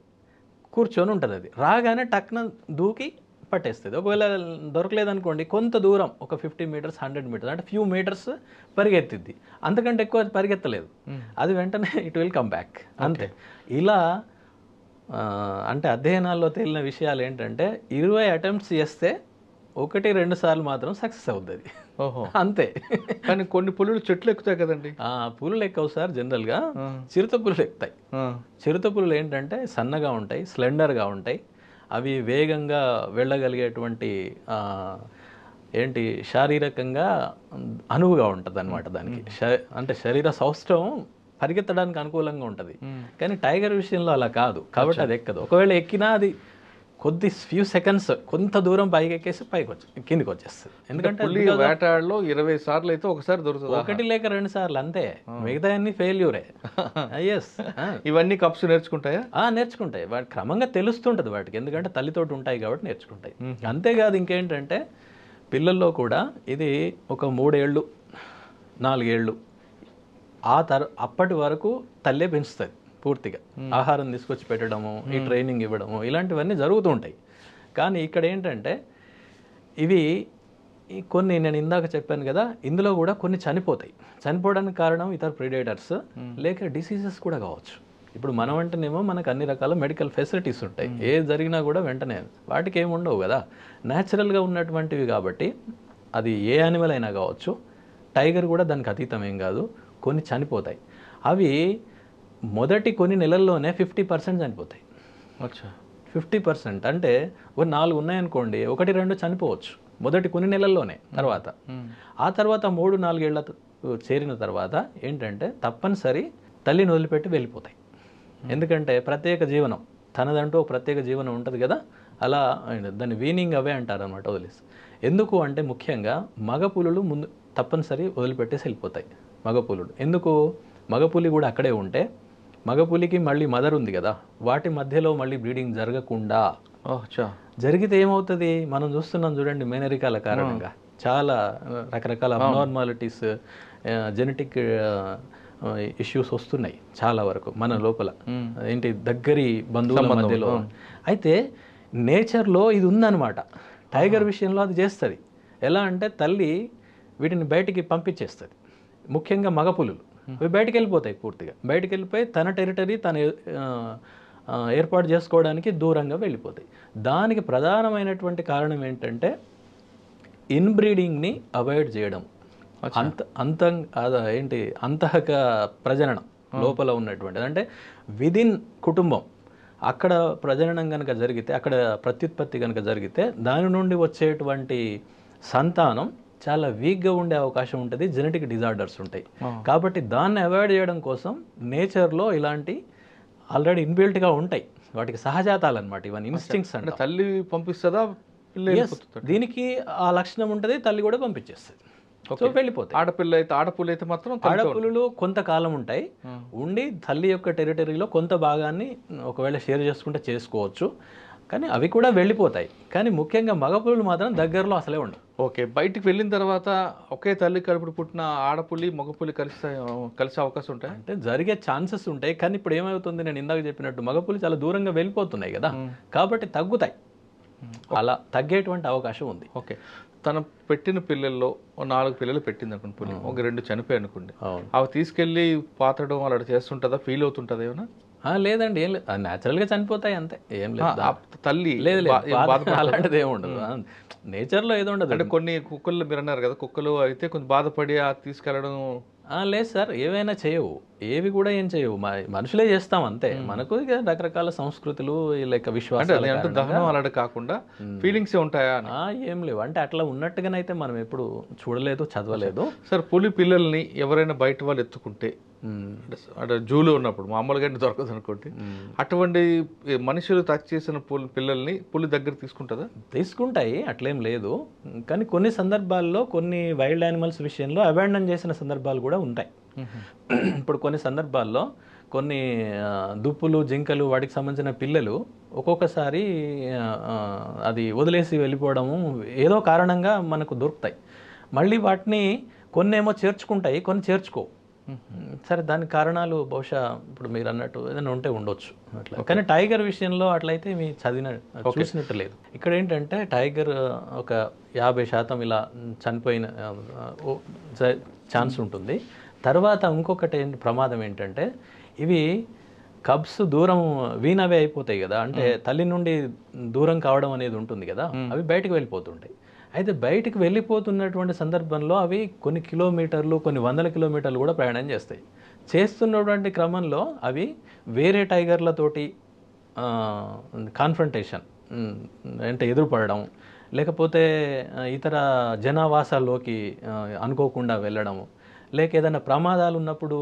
S2: కూర్చొని ఉంటుంది. అది రాగానే టక్న దూకి పట్టేస్తుంది. ఒకవేళ దొరకలేదనుకోండి, కొంత దూరం ఒక 50 మీటర్స్ 100 మీటర్స్ అంటే ఫ్యూ మీటర్స్ పరిగెత్తిద్ది, అంతకంటే ఎక్కువ అది పరిగెత్తలేదు. అది వెంటనే ఇట్ విల్ కమ్ బ్యాక్, అంతే. ఇలా అంటే అధ్యయనాల్లో తేలిన విషయాలు ఏంటంటే, 20 అటెంప్ట్స్ చేస్తే 1-2 సార్లు మాత్రం సక్సెస్ అవుతుంది.
S1: ఓహో,
S2: అంతే.
S1: కానీ కొన్ని పులులు చెట్లు ఎక్కుతాయి కదండి.
S2: పులులు ఎక్కువ సార్, జనరల్గా చిరుత పులులు ఎక్కుతాయి. చిరుత పులులు ఏంటంటే సన్నగా ఉంటాయి, స్లెండర్గా ఉంటాయి. అవి వేగంగా వెళ్ళగలిగేటువంటి ఏంటి శారీరకంగా అనువుగా ఉంటుంది అనమాట దానికి. అంటే శరీర సౌష్ఠవం పరిగెత్తడానికి అనుకూలంగా ఉంటుంది. కానీ టైగర్ విషయంలో అలా కాదు కాబట్టి అది ఎక్కదు. ఒకవేళ ఎక్కినా అది కొద్ది ఫ్యూ సెకండ్స్ కొంత దూరం పైకి ఎక్కేసి కిందికి వచ్చేస్తుంది. ఎందుకంటే
S1: వేటాడలో 20 సార్లు అయితే ఒకసారి దొరుకుతుంది,
S2: 1 లేక 2 సార్లు అంతే, మిగతా అన్ని ఫెయిల్యూరే. ఎస్,
S1: ఇవన్నీ కప్స్ నేర్చుకుంటాయా?
S2: నేర్చుకుంటాయి. వాటి క్రమంగా తెలుస్తుంటుంది వాటికి, ఎందుకంటే తల్లితోటి ఉంటాయి కాబట్టి నేర్చుకుంటాయి. అంతేకాదు ఇంకేంటంటే, పిల్లల్లో కూడా ఇది ఒక 3 ఏళ్ళు 4 ఏళ్ళు అప్పటి వరకు తల్లే పెంచుతుంది పూర్తిగా. ఆహారం తీసుకొచ్చి పెట్టడము, ఈ ట్రైనింగ్ ఇవ్వడము, ఇలాంటివన్నీ జరుగుతూ ఉంటాయి. కానీ ఇక్కడ ఏంటంటే, ఇవి కొన్ని నేను ఇందాక చెప్పాను కదా, ఇందులో కూడా కొన్ని చనిపోతాయి. చనిపోవడానికి కారణం ఇతర ప్రిడేటర్స్ లేక డిసీజెస్ కూడా కావచ్చు. ఇప్పుడు మనం అంటేనేమో మనకు అన్ని రకాల మెడికల్ ఫెసిలిటీస్ ఉంటాయి, ఏది జరిగినా కూడా వెంటనే, వాటికి ఏమి ఉండవు కదా, న్యాచురల్గా ఉన్నటువంటివి కాబట్టి. అది ఏ యానిమల్ అయినా కావచ్చు, టైగర్ కూడా దానికి అతీతం ఏం కాదు. కొన్ని చనిపోతాయి. అవి మొదటి కొన్ని నెలల్లోనే 50% చనిపోతాయి. 50% అంటే ఒక 4 ఉన్నాయనుకోండి, 1-2 చనిపోవచ్చు మొదటి కొన్ని నెలల్లోనే. తర్వాత ఆ తర్వాత 3-4 ఏళ్ళ చేరిన తర్వాత ఏంటంటే తప్పనిసరి తల్లిని వదిలిపెట్టి వెళ్ళిపోతాయి. ఎందుకంటే ప్రత్యేక జీవనం, తనదంటూ ఒక ప్రత్యేక జీవనం ఉంటుంది కదా, అలా దాన్ని వీనింగ్ అవే అంటారు అనమాట, వదిలేసి. ఎందుకు అంటే ముఖ్యంగా మగపులులు ముందు తప్పనిసరి వదిలిపెట్టేసి వెళ్ళిపోతాయి. మగపులులు ఎందుకు? మగపులి కూడా అక్కడే ఉంటే, మగపులికి మళ్ళీ మదర్ ఉంది కదా, వాటి మధ్యలో మళ్ళీ బ్రీడింగ్ జరగకుండా, జరిగితే ఏమవుతుంది మనం చూస్తున్నాం చూడండి, మేనరికాల కారణంగా చాలా రకరకాల అబ్నార్మాలిటీస్, జెనెటిక్ ఇష్యూస్ వస్తున్నాయి చాలా వరకు మన లోపల, ఏంటి దగ్గరి బంధువుల మధ్యలో. అయితే నేచర్లో ఇది ఉందన్నమాట. టైగర్ విషయంలో అది చేస్తుంది. ఎలా అంటే తల్లి వీటిని బయటికి పంపించేస్తుంది, ముఖ్యంగా మగపులులు. అవి బయటికి వెళ్ళిపోతాయి, పూర్తిగా బయటికి వెళ్ళిపోయి తన టెరిటరీ తను ఏర్పాటు చేసుకోవడానికి దూరంగా వెళ్ళిపోతాయి. దానికి ప్రధానమైనటువంటి కారణం ఏంటంటే ఇన్బ్రీడింగ్ని అవాయిడ్ చేయడం. ఏంటి అంతఃక ప్రజననం లోపల ఉన్నటువంటిది, అంటే విదిన్ కుటుంబం అక్కడ ప్రజననం కనుక జరిగితే, అక్కడ ప్రత్యుత్పత్తి కనుక జరిగితే, దాని నుండి వచ్చేటువంటి సంతానం చాలా వీక్గా ఉండే అవకాశం ఉంటుంది, జెనెటిక్ డిజార్డర్స్ ఉంటాయి. కాబట్టి దాన్ని అవాయిడ్ చేయడం కోసం నేచర్లో ఇలాంటి ఆల్రెడీ ఇన్బిల్ట్గా ఉంటాయి, వాటికి సహజాతాలు అనమాట, ఇవన్నీ ఇన్స్టింక్ట్స్. అంటే
S1: తల్లి పంపిస్తుందా?
S2: దీనికి ఆ లక్షణం ఉంటుంది, తల్లి కూడా పంపించేస్తుంది. సో వెళ్ళిపోతాయి.
S1: ఆడపులు అయితే మాత్రం
S2: ఆడపులులు కొంతకాలం ఉంటాయి, ఉండి తల్లి యొక్క టెరిటరీలో కొంత భాగాన్ని ఒకవేళ షేర్ చేసుకుంటే చేసుకోవచ్చు, కానీ అవి కూడా వెళ్ళిపోతాయి. కానీ ముఖ్యంగా మగపులులు మాత్రం దగ్గరలో అసలే ఉండవు.
S1: ఓకే, బయటికి వెళ్ళిన తర్వాత ఒకే తల్లి కడుపుడు పుట్టిన ఆడపులి మగపులి కలిసే అవకాశం ఉంటాయి
S2: అంటే జరిగే ఛాన్సెస్ ఉంటాయి. కానీ ఇప్పుడు ఏమవుతుంది, నేను ఇందాక చెప్పినట్టు మగపులి చాలా దూరంగా వెళ్ళిపోతున్నాయి కదా, కాబట్టి తగ్గుతాయి, అలా తగ్గేటువంటి అవకాశం ఉంది.
S1: ఓకే, తన పెట్టిన పిల్లల్లో 4 పిల్లలు పెట్టింది అనుకోండి పులి, ఒక 2 చనిపోయి అనుకోండి, అవి తీసుకెళ్ళి పాతడం అలా చేస్తుంటుందా? ఫీల్ అవుతుంటుందా ఏమైనా?
S2: లేదండి, ఏం లేదు, న్యాచురల్గా చనిపోతాయి అంతే, ఏం లేదు.
S1: తల్లి
S2: లేదు అలాంటిది ఏమి ఉండదు, నేచర్లో ఏదో ఉండదు.
S1: అంటే కొన్ని కుక్కలు మీరు అన్నారు కదా, కుక్కలు అయితే కొంచెం బాధపడి తీసుకెళ్ళడం
S2: లేదు సార్, ఏవైనా చేయవు, ఏవి కూడా ఏం చేయవు, మనుషులే చేస్తాం అంతే. మనకు ఇక రకరకాల సంస్కృతులు లైక్ విశ్వాసాలు
S1: దహనం అలాంటి కాకుండా ఫీలింగ్స్ ఉంటాయా?
S2: ఏం లేవు. అంటే అట్లా ఉన్నట్టుగానైతే మనం ఎప్పుడు చూడలేదు, చదవలేదు.
S1: సార్ పులి పిల్లల్ని ఎవరైనా బయట వాళ్ళు ఎత్తుకుంటే, అంటే జూలో ఉన్నప్పుడు మామూలుగా దొరకదు అనుకోండి, అటువంటి మనుషులు టచ్ చేసిన పిల్లల్ని పులి దగ్గర తీసుకుంటుందా?
S2: తీసుకుంటాయి, అట్లేం లేదు. కానీ కొన్ని సందర్భాల్లో కొన్ని వైల్డ్ యానిమల్స్ విషయంలో అబాండన్ చేసిన సందర్భాలు కూడా ఉంటాయి. ఇప్పుడు కొన్ని సందర్భాల్లో కొన్ని దుప్పులు, జింకలు, వాటికి సంబంధించిన పిల్లలు ఒక్కొక్కసారి అది వదిలేసి వెళ్ళిపోవడము ఏదో కారణంగా మనకు దొరుకుతాయి. మళ్ళీ వాటిని కొన్ని ఏమో చేర్చుకుంటాయి, కొన్ని చేర్చుకో. సరే, దాని కారణాలు బహుశా ఇప్పుడు మీరు అన్నట్టు ఏదైనా ఉంటే ఉండొచ్చు అట్లా. కానీ టైగర్ విషయంలో అట్లయితే మీ చూసినట్టు లేదు. ఇక్కడ ఏంటంటే టైగర్ ఒక 50% ఇలా చనిపోయిన ఛాన్స్ ఉంటుంది. తర్వాత ఇంకొకటి ప్రమాదం ఏంటంటే ఇవి కబ్స్ దూరం వీనవే అయిపోతాయి కదా, అంటే తల్లి నుండి దూరం కావడం అనేది ఉంటుంది కదా, అవి బయటకు వెళ్ళిపోతుంటాయి. అయితే బయటికి వెళ్ళిపోతున్నటువంటి సందర్భంలో అవి కొన్ని కిలోమీటర్లు, కొన్ని వందల కిలోమీటర్లు కూడా ప్రయాణం చేస్తాయి. చేస్తున్నటువంటి క్రమంలో అవి వేరే టైగర్లతోటి కాన్ఫ్రంటేషన్ అంటే ఎదురుపడడం, లేకపోతే ఇతర జనావాసాల్లోకి అనుకోకుండా వెళ్ళడము, లేక ఏదైనా ప్రమాదాలు ఉన్నప్పుడు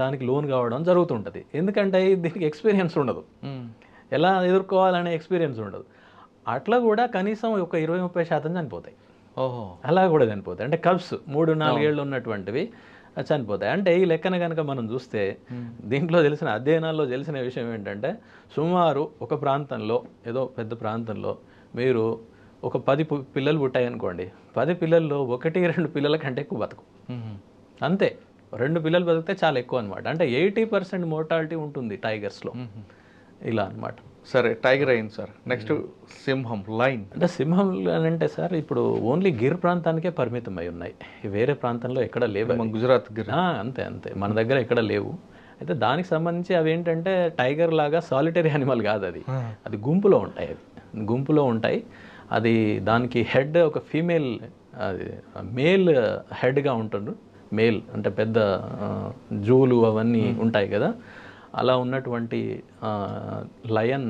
S2: దానికి లోన్ కావడం జరుగుతుంటుంది. ఎందుకంటే దీనికి ఎక్స్పీరియన్స్ ఉండదు, ఎలా ఎదుర్కోవాలనే ఎక్స్పీరియన్స్ ఉండదు. అట్లా కూడా కనీసం ఒక 20-30% చనిపోతాయి. అలా కూడా చనిపోతాయి. అంటే కబ్స్ 3-4 ఏళ్ళు ఉన్నటువంటివి చనిపోతాయి. అంటే ఈ లెక్కన కనుక మనం చూస్తే దీంట్లో తెలిసిన అధ్యయనాల్లో తెలిసిన విషయం ఏంటంటే సుమారు ఒక ప్రాంతంలో, ఏదో పెద్ద ప్రాంతంలో మీరు ఒక 10 పిల్లలు పుట్టాయనుకోండి, 10 పిల్లల్లో 1-2 పిల్లల కంటే ఎక్కువ బతుకు, అంతే. 2 పిల్లలు బతికితే చాలా ఎక్కువ అనమాట. అంటే 80% మోర్టాలిటీ ఉంటుంది టైగర్స్లో, ఇలా అనమాట.
S1: సరే, టైగర్ అయింది సార్. నెక్స్ట్ సింహం, లైన్.
S2: అంటే సింహం అంటే సార్ ఇప్పుడు ఓన్లీ గిర్ ప్రాంతానికే పరిమితం అయి ఉన్నాయి, వేరే ప్రాంతంలో ఎక్కడ లేవు.
S1: గుజరాత్ గిర్
S2: అంతే అంతే, మన దగ్గర ఎక్కడ లేవు. అయితే దానికి సంబంధించి అవి ఏంటంటే టైగర్ లాగా సాలిటరీ యానిమల్ కాదు, అది గుంపులో ఉంటాయి. అది గుంపులో ఉంటాయి. అది దానికి హెడ్ ఒక ఫీమేల్, అది మేల్ హెడ్గా ఉంటుంది. మేల్ అంటే పెద్ద జూలు అవన్నీ ఉంటాయి కదా, అలా ఉన్నటువంటి లయన్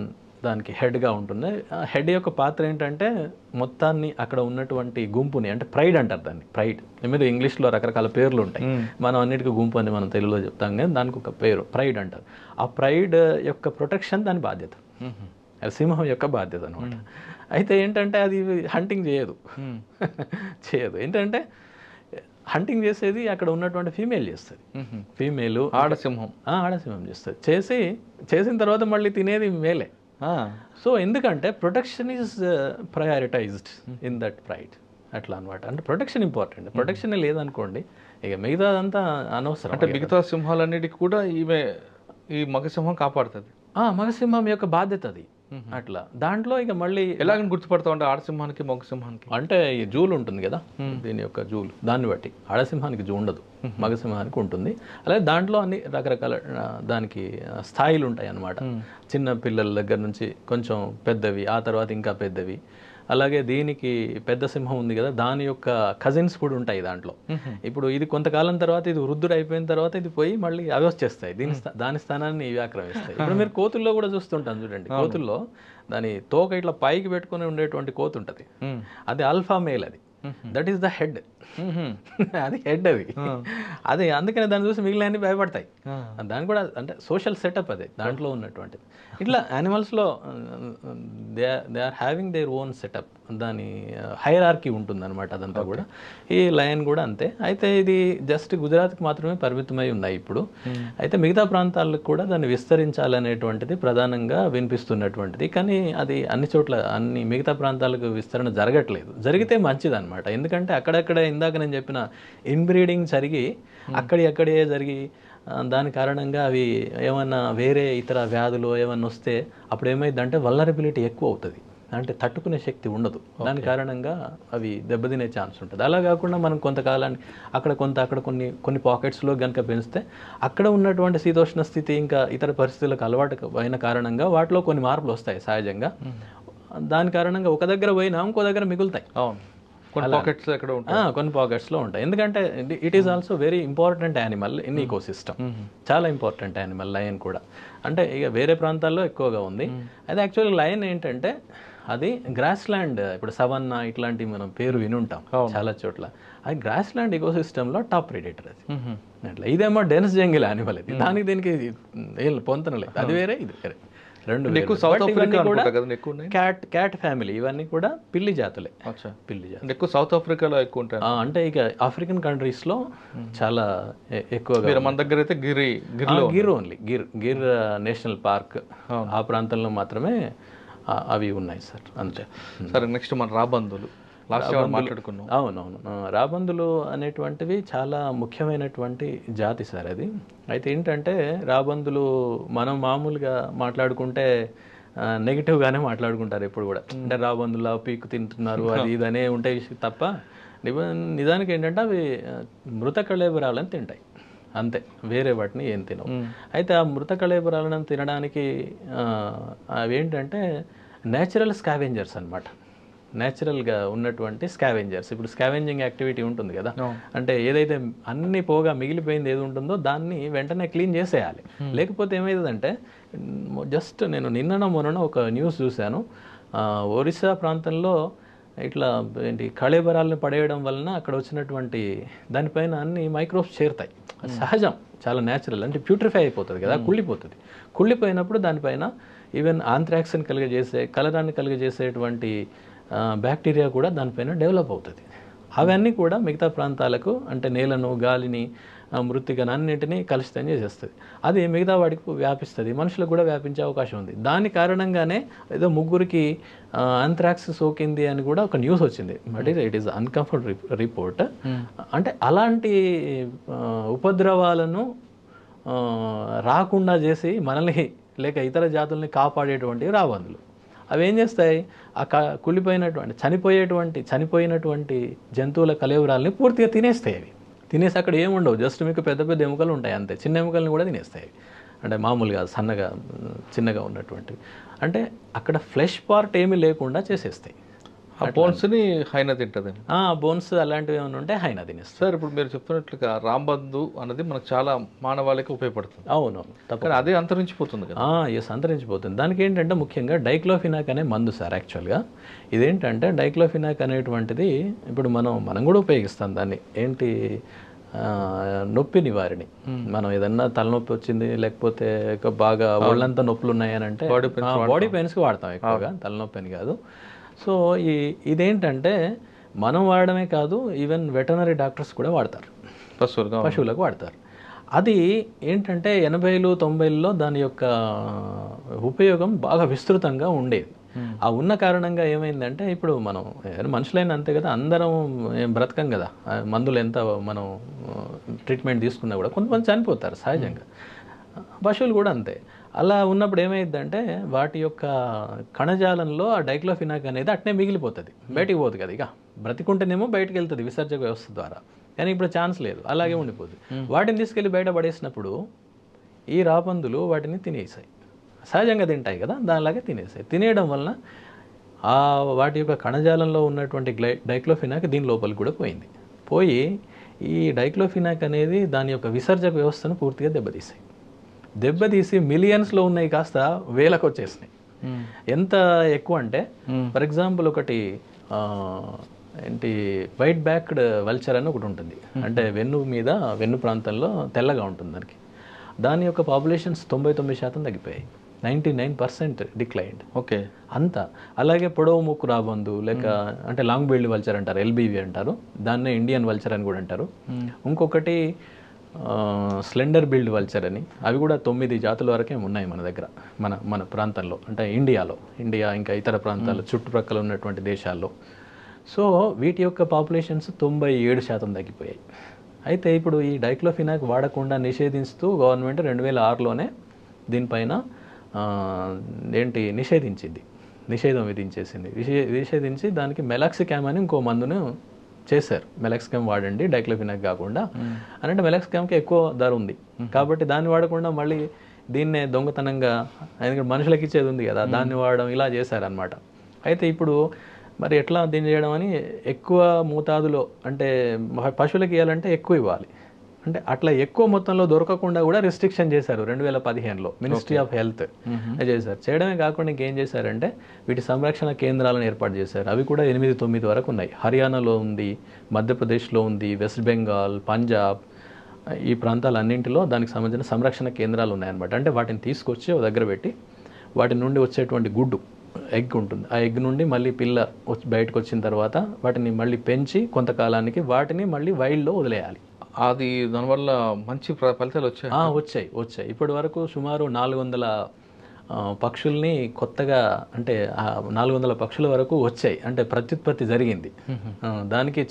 S2: దానికి హెడ్గా ఉంటుంది. హెడ్ యొక్క పాత్ర ఏంటంటే మొత్తాన్ని అక్కడ ఉన్నటువంటి గుంపుని, అంటే ప్రైడ్ అంటారు దాన్ని, ప్రైడ్. మీద ఇంగ్లీష్లో రకరకాల పేర్లు ఉంటాయి, మనం అన్నిటికీ గుంపు అని మనం తెలుగులో చెప్తాం, కానీ దానికి ఒక పేరు ప్రైడ్ అంటారు. ఆ ప్రైడ్ యొక్క ప్రొటెక్షన్ దాని బాధ్యత, అది సింహం యొక్క బాధ్యత అనమాట. అయితే ఏంటంటే అది హంటింగ్ చేయదు. ఏంటంటే హంటింగ్ చేసేది అక్కడ ఉన్నటువంటి ఫీమేల్ చేస్తుంది. ఫీమేలు ఆడసింహం చేస్తుంది. చేసిన తర్వాత మళ్ళీ తినేది మేలే. సో ఎందుకంటే protection is prioritised in that pride, అట్లా అనమాట. అంటే ప్రొటెక్షన్ ఇంపార్టెంట్. ప్రొటెక్షన్ లేదనుకోండి ఇక మిగతాదంతా అనవసరం.
S1: అంటే మిగతా సింహాలన్నిటికీ కూడా ఈ మగసింహం కాపాడుతుంది.
S2: మగసింహం యొక్క బాధ్యత అది. అట్లా దాంట్లో ఇక మళ్ళీ
S1: ఎలాగని గుర్తుపడతాం అంటే ఆడసింహానికి మగసింహానికి?
S2: అంటే ఈ జూలు ఉంటుంది కదా, దీని యొక్క జూలు, దాన్ని బట్టి ఆడసింహానికి జూ ఉండదు, మగసింహానికి ఉంటుంది. అలాగే దాంట్లో అన్ని రకరకాల దానికి స్థాయిలు ఉంటాయి అన్నమాట. చిన్న పిల్లల దగ్గర నుంచి కొంచెం పెద్దవి, ఆ తర్వాత ఇంకా పెద్దవి. అలాగే దీనికి పెద్ద సింహం ఉంది కదా, దాని యొక్క కజిన్స్ కూడా ఉంటాయి దాంట్లో. ఇప్పుడు ఇది కొంతకాలం తర్వాత ఇది వృద్ధుడు అయిపోయిన తర్వాత ఇది పోయి మళ్ళీ అవి వచ్చేస్తాయి, దాని స్థానాన్ని ఇవి ఆక్రమిస్తాయి. ఇప్పుడు మీరు కోతుల్లో కూడా చూస్తుంటాను చూడండి, కోతుల్లో దాని తోక ఇట్లా పైకి పెట్టుకుని ఉండేటువంటి కోతు ఉంటుంది, అది ఆల్ఫా మేల్, అది దట్ ఈస్ ద హెడ్. అది హెడ్ అది అందుకని దాన్ని చూసి మిగిలిన భయపడతాయి. దాని కూడా అంటే సోషల్ సెటప్ అదే దాంట్లో ఉన్నటువంటిది. ఇట్లా యానిమల్స్లో they are having their own setup, దాని హైరార్కీ ఉంటుంది అనమాట అదంతా కూడా. ఈ లయన్ కూడా అంతే. అయితే ఇది జస్ట్ గుజరాత్కి మాత్రమే పరిమితమై ఉన్నాయి ఇప్పుడు. అయితే మిగతా ప్రాంతాలకు కూడా దాన్ని విస్తరించాలనేటువంటిది ప్రధానంగా వినిపిస్తున్నటువంటిది. కానీ అది అన్ని చోట్ల మిగతా ప్రాంతాలకు విస్తరణ జరగట్లేదు. జరిగితే మంచిది అనమాట. ఎందుకంటే అక్కడక్కడే ఇందాక నేను చెప్పిన ఇన్బ్రీడింగ్ జరిగి అక్కడే జరిగి దాని కారణంగా అవి ఏమన్నా వేరే ఇతర వ్యాధులు ఏమన్నా వస్తే అప్పుడు ఏమైందంటే వల్నరబిలిటీ ఎక్కువ అవుతుంది, అంటే తట్టుకునే శక్తి ఉండదు. దాని కారణంగా అవి దెబ్బతినే ఛాన్స్ ఉంటుంది. అలా కాకుండా మనం కొంతకాలానికి అక్కడ కొన్ని పాకెట్స్లో కనుక పెంచితే అక్కడ ఉన్నటువంటి శీతోష్ణ స్థితి ఇంకా ఇతర పరిస్థితులకు అలవాటు అయిన కారణంగా వాటిలో కొన్ని మార్పులు వస్తాయి సహజంగా. దాని కారణంగా ఒక దగ్గర పోయినా ఇంకో దగ్గర మిగులుతాయి.
S1: కొన్ని పాకెట్స్ ఎక్కడ ఉంటాయి.
S2: కొన్ని పాకెట్స్లో ఉంటాయి. ఎందుకంటే it is also very important animal in ecosystem. చాలా ఇంపార్టెంట్ యానిమల్ లయన్ కూడా. అంటే ఇక వేరే ప్రాంతాల్లో ఎక్కువగా ఉంది. అయితే యాక్చువల్గా లయన్ ఏంటంటే అది గ్రాస్ ల్యాండ్, ఇప్పుడు సవన్నా ఇట్లాంటి మనం పేరు వినుంటాం చాలా చోట్ల. అది గ్రాస్ ల్యాండ్ ఈకో సిస్టంలో టాప్ ప్రెడేటర్ అది. అట్లా ఇదేమో డెన్స్ జంగిల్ యానిమల్ ఇది. దానికి దీనికి ఏం పొంతనలేదు. అది వేరే ఇది వేరే, రెండు క్యాట్ ఫ్యామిలీ. ఇవన్నీ కూడా పిల్లి జాతులే. పిల్లి జాతులు
S1: ఎక్కువ సౌత్ ఆఫ్రికాలో ఎక్కువ ఉంటాయి.
S2: అంటే ఇక ఆఫ్రికన్ కంట్రీస్ లో చాలా ఎక్కువగా.
S1: మన దగ్గర అయితే
S2: Gir only Gir national park ఆ ప్రాంతంలో మాత్రమే అవి ఉన్నాయి సార్. అంతే.
S1: సరే, నెక్స్ట్ మన రాబందులు మాట్లాడుకున్నాం.
S2: అవునవును. రాబందులు అనేటువంటివి చాలా ముఖ్యమైనటువంటి జాతి సార్ అది. అయితే ఏంటంటే రాబందులు మనం మామూలుగా మాట్లాడుకుంటే నెగిటివ్గానే మాట్లాడుకుంటారు ఎప్పుడు కూడా. అంటే రాబందులా పీకు తింటున్నారు అది ఇదనే ఉంటాయి తప్ప నిజానికి ఏంటంటే అవి మృత కళేబరాలను తింటాయి అంతే, వేరే వాటిని ఏం తినవు. అయితే ఆ మృత కళేబరాలను తినడానికి అవేంటంటే నేచురల్ స్కావెంజర్స్ అనమాట. నేచురల్గా ఉన్నటువంటి స్కావెంజర్స్. ఇప్పుడు స్కావెంజింగ్ యాక్టివిటీ ఉంటుంది కదా, అంటే ఏదైతే అన్ని పోగా మిగిలిపోయింది ఏది ఉంటుందో దాన్ని వెంటనే క్లీన్ చేసేయాలి. లేకపోతే ఏమవుతుందంటే, జస్ట్ నేను మొన్న ఒక న్యూస్ చూశాను. ఒరిస్సా ప్రాంతంలో ఇట్లా ఏంటి కళేబరాలను పడేయడం వలన అక్కడ వచ్చినటువంటి దానిపైన అన్ని మైక్రోబ్స్ చేరుతాయి. సహజం, చాలా న్యాచురల్. అంటే ప్యూట్రిఫై అయిపోతుంది కదా, కుళ్ళిపోతుంది. కుళ్ళిపోయినప్పుడు దానిపైన ఈవెన్ ఆంథ్రాక్స్ని కలరాన్ని కలిగజేసేటువంటి బ్యాక్టీరియా కూడా దానిపైన డెవలప్ అవుతుంది. అవన్నీ కూడా మిగతా ప్రాంతాలకు, అంటే నేలను, గాలిని, మృత్తికను అన్నింటినీ కలుషితం చేసేస్తుంది. అది మిగతా వాడికి వ్యాపిస్తుంది, మనుషులకు కూడా వ్యాపించే అవకాశం ఉంది. దాని కారణంగానే ఏదో 3 ఆంథ్రాక్స్ సోకింది అని కూడా ఒక న్యూస్ వచ్చింది. But it is uncomfort report. అంటే అలాంటి ఉపద్రవాలను రాకుండా చేసి మనల్ని లేక ఇతర జాతుల్ని కాపాడేటువంటి రాబందులు అవి ఏం చేస్తాయి, ఆ చనిపోయినటువంటి జంతువుల కళేబరాలని పూర్తిగా తినేస్తాయి. అవి తినేసి అక్కడ ఏముండవు, జస్ట్ మీకు పెద్ద పెద్ద ఎముకలు ఉంటాయి అంతే. చిన్న ఎముకల్ని కూడా తినేస్తాయి. అంటే మామూలుగా సన్నగా చిన్నగా ఉన్నటువంటివి. అంటే అక్కడ ఫ్లెష్ పార్ట్ ఏమీ లేకుండా చేసేస్తాయి.
S1: ఆ బోన్స్ని హైనా తింటుంది.
S2: బోన్స్ అలాంటివి ఏమైనా ఉంటే హైనా తినేస్తాయి.
S1: సార్, ఇప్పుడు మీరు చెప్తున్నట్లుగా రాంబందు అనేది మనకు చాలా మానవాళికి ఉపయోగపడుతుంది.
S2: అవునవును,
S1: తప్పని అదే అంతరించిపోతుంది కదా.
S2: ఎస్, అంతరించిపోతుంది. దానికి ఏంటంటే ముఖ్యంగా డైక్లోఫినాక్ అనే మందు సార్. యాక్చువల్గా ఇదేంటంటే డైక్లోఫినాక్ అనేటువంటిది ఇప్పుడు మనం కూడా ఉపయోగిస్తాం దాన్ని. ఏంటి, నొప్పి నివారణి. మనం ఏదన్నా తలనొప్పి వచ్చింది, లేకపోతే బాగా ఒళ్ళంతా నొప్పులు ఉన్నాయని అంటే బాడీ పెయిన్స్కి వాడతాం ఎక్కువగా, తలనొప్పి అని కాదు. సో ఇదేంటంటే మనం వాడడమే కాదు, ఈవెన్ వెటనరీ డాక్టర్స్ కూడా వాడతారు, పశువులకు వాడతారు. అది ఏంటంటే 80లు 90ల్లో దాని యొక్క ఉపయోగం బాగా విస్తృతంగా ఉండేది. ఆ ఉన్న కారణంగా ఏమైందంటే, ఇప్పుడు మనం మనుషులైన అంతే కదా, అందరం బ్రతకం కదా. మందులు ఎంత మనం ట్రీట్మెంట్ తీసుకున్నా కూడా కొంతమంది చనిపోతారు సహజంగా. పశువులు కూడా అంతే. అలా ఉన్నప్పుడు ఏమైందంటే వాటి యొక్క కణజాలంలో ఆ డైక్లోఫినాక్ అనేది అట్నే మిగిలిపోతుంది, బయటికి పోతుంది కదా. ఇక బ్రతికుంటేనేమో బయటకు వెళ్తుంది విసర్జక వ్యవస్థ ద్వారా, కానీ ఇప్పుడు ఛాన్స్ లేదు, అలాగే ఉండిపోతుంది. వాటిని తీసుకెళ్ళి బయట పడేసినప్పుడు ఈ రాబందులు వాటిని తినేసాయి. సహజంగా తింటాయి కదా, దానిలాగే తినేసాయి. తినేయడం వలన వాటి యొక్క కణజాలంలో ఉన్నటువంటి డైక్లోఫినాక్ దీని లోపలికి కూడా పోయి ఈ డైక్లోఫినాక్ అనేది దాని యొక్క విసర్జక వ్యవస్థను పూర్తిగా దెబ్బతీసి మిలియన్స్లో ఉన్నాయి కాస్త వేలకు వచ్చేసినాయి. ఎంత ఎక్కువ అంటే, ఫర్ ఎగ్జాంపుల్ ఒకటి ఏంటి వైట్ బ్యాక్డ్ వల్చర్ అని ఒకటి ఉంటుంది. అంటే వెన్ను ప్రాంతంలో తెల్లగా ఉంటుంది. దాని యొక్క పాపులేషన్స్ 99% తగ్గిపోయాయి. 99% డిక్లైన్డ్.
S1: ఓకే,
S2: అంతా. అలాగే పొడవు ముక్కు రాబందు, లేక అంటే లాంగ్ బిల్డ్ వల్చర్ అంటారు, LBV అంటారు, దాన్నే ఇండియన్ వల్చర్ అని కూడా అంటారు. ఇంకొకటి స్లెండర్ బిల్డ్ వల్చర్ అని, అవి కూడా 9 జాతుల వరకే ఉన్నాయి మన దగ్గర, మన ప్రాంతంలో, అంటే ఇండియా ఇంకా ఇతర ప్రాంతాలు చుట్టుప్రక్కల ఉన్నటువంటి దేశాల్లో. సో వీటి యొక్క పాపులేషన్స్ 97% తగ్గిపోయాయి. అయితే ఇప్పుడు ఈ డైక్లోఫినాక్ వాడకుండా నిషేధిస్తూ గవర్నమెంట్ 2006లోనే దీనిపైన నిషేధం విధించి దానికి మెలాక్సికామ్ అని ఇంకో మందును చేశారు. మెలాక్సికామ్ వాడండి డైక్లోఫినాక్ కాకుండా అని. అంటే మెలాక్సికామ్కి ఎక్కువ ధర ఉంది కాబట్టి దాన్ని వాడకుండా మళ్ళీ దీన్నే దొంగతనంగా, ఎందుకంటే మనుషులకి ఇచ్చేది ఉంది కదా, దాన్ని వాడడం ఇలా చేశారనమాట. అయితే ఇప్పుడు మరి ఎట్లా దీన్ని చేయడం అని ఎక్కువ మోతాదులో అంటే పశువులకు ఇవ్వాలంటే ఎక్కువ ఇవ్వాలి, అంటే అట్లా ఎక్కువ మొత్తంలో దొరకకుండా కూడా రిస్ట్రిక్షన్ చేశారు 2015లో మినిస్ట్రీ ఆఫ్ హెల్త్ చేశారు. చేయడమే కాకుండా ఇంకేం చేశారంటే వీటి సంరక్షణ కేంద్రాలను ఏర్పాటు చేశారు. అవి కూడా 8-9 వరకు ఉన్నాయి. హర్యానాలో ఉంది, మధ్యప్రదేశ్లో ఉంది, వెస్ట్ బెంగాల్, పంజాబ్, ఈ ప్రాంతాలన్నింటిలో దానికి సంబంధించిన సంరక్షణ కేంద్రాలు ఉన్నాయన్నమాట. అంటే వాటిని తీసుకొచ్చి ఒక దగ్గర పెట్టి వాటి నుండి వచ్చేటువంటి గుడ్డు ఎగ్ ఉంటుంది, ఆ ఎగ్ నుండి మళ్ళీ పిల్ల బయటకు వచ్చిన తర్వాత వాటిని మళ్ళీ పెంచి కొంతకాలానికి వాటిని మళ్ళీ వైల్డ్లో వదిలేయాలి.
S1: అది దానివల్ల మంచి ఫలితాలు
S2: వచ్చాయి. ఇప్పటి వరకు సుమారు 400 పక్షుల్ని కొత్తగా అంటే 400 పక్షుల వరకు వచ్చాయి, అంటే ప్రత్యుత్పత్తి జరిగింది. దానికి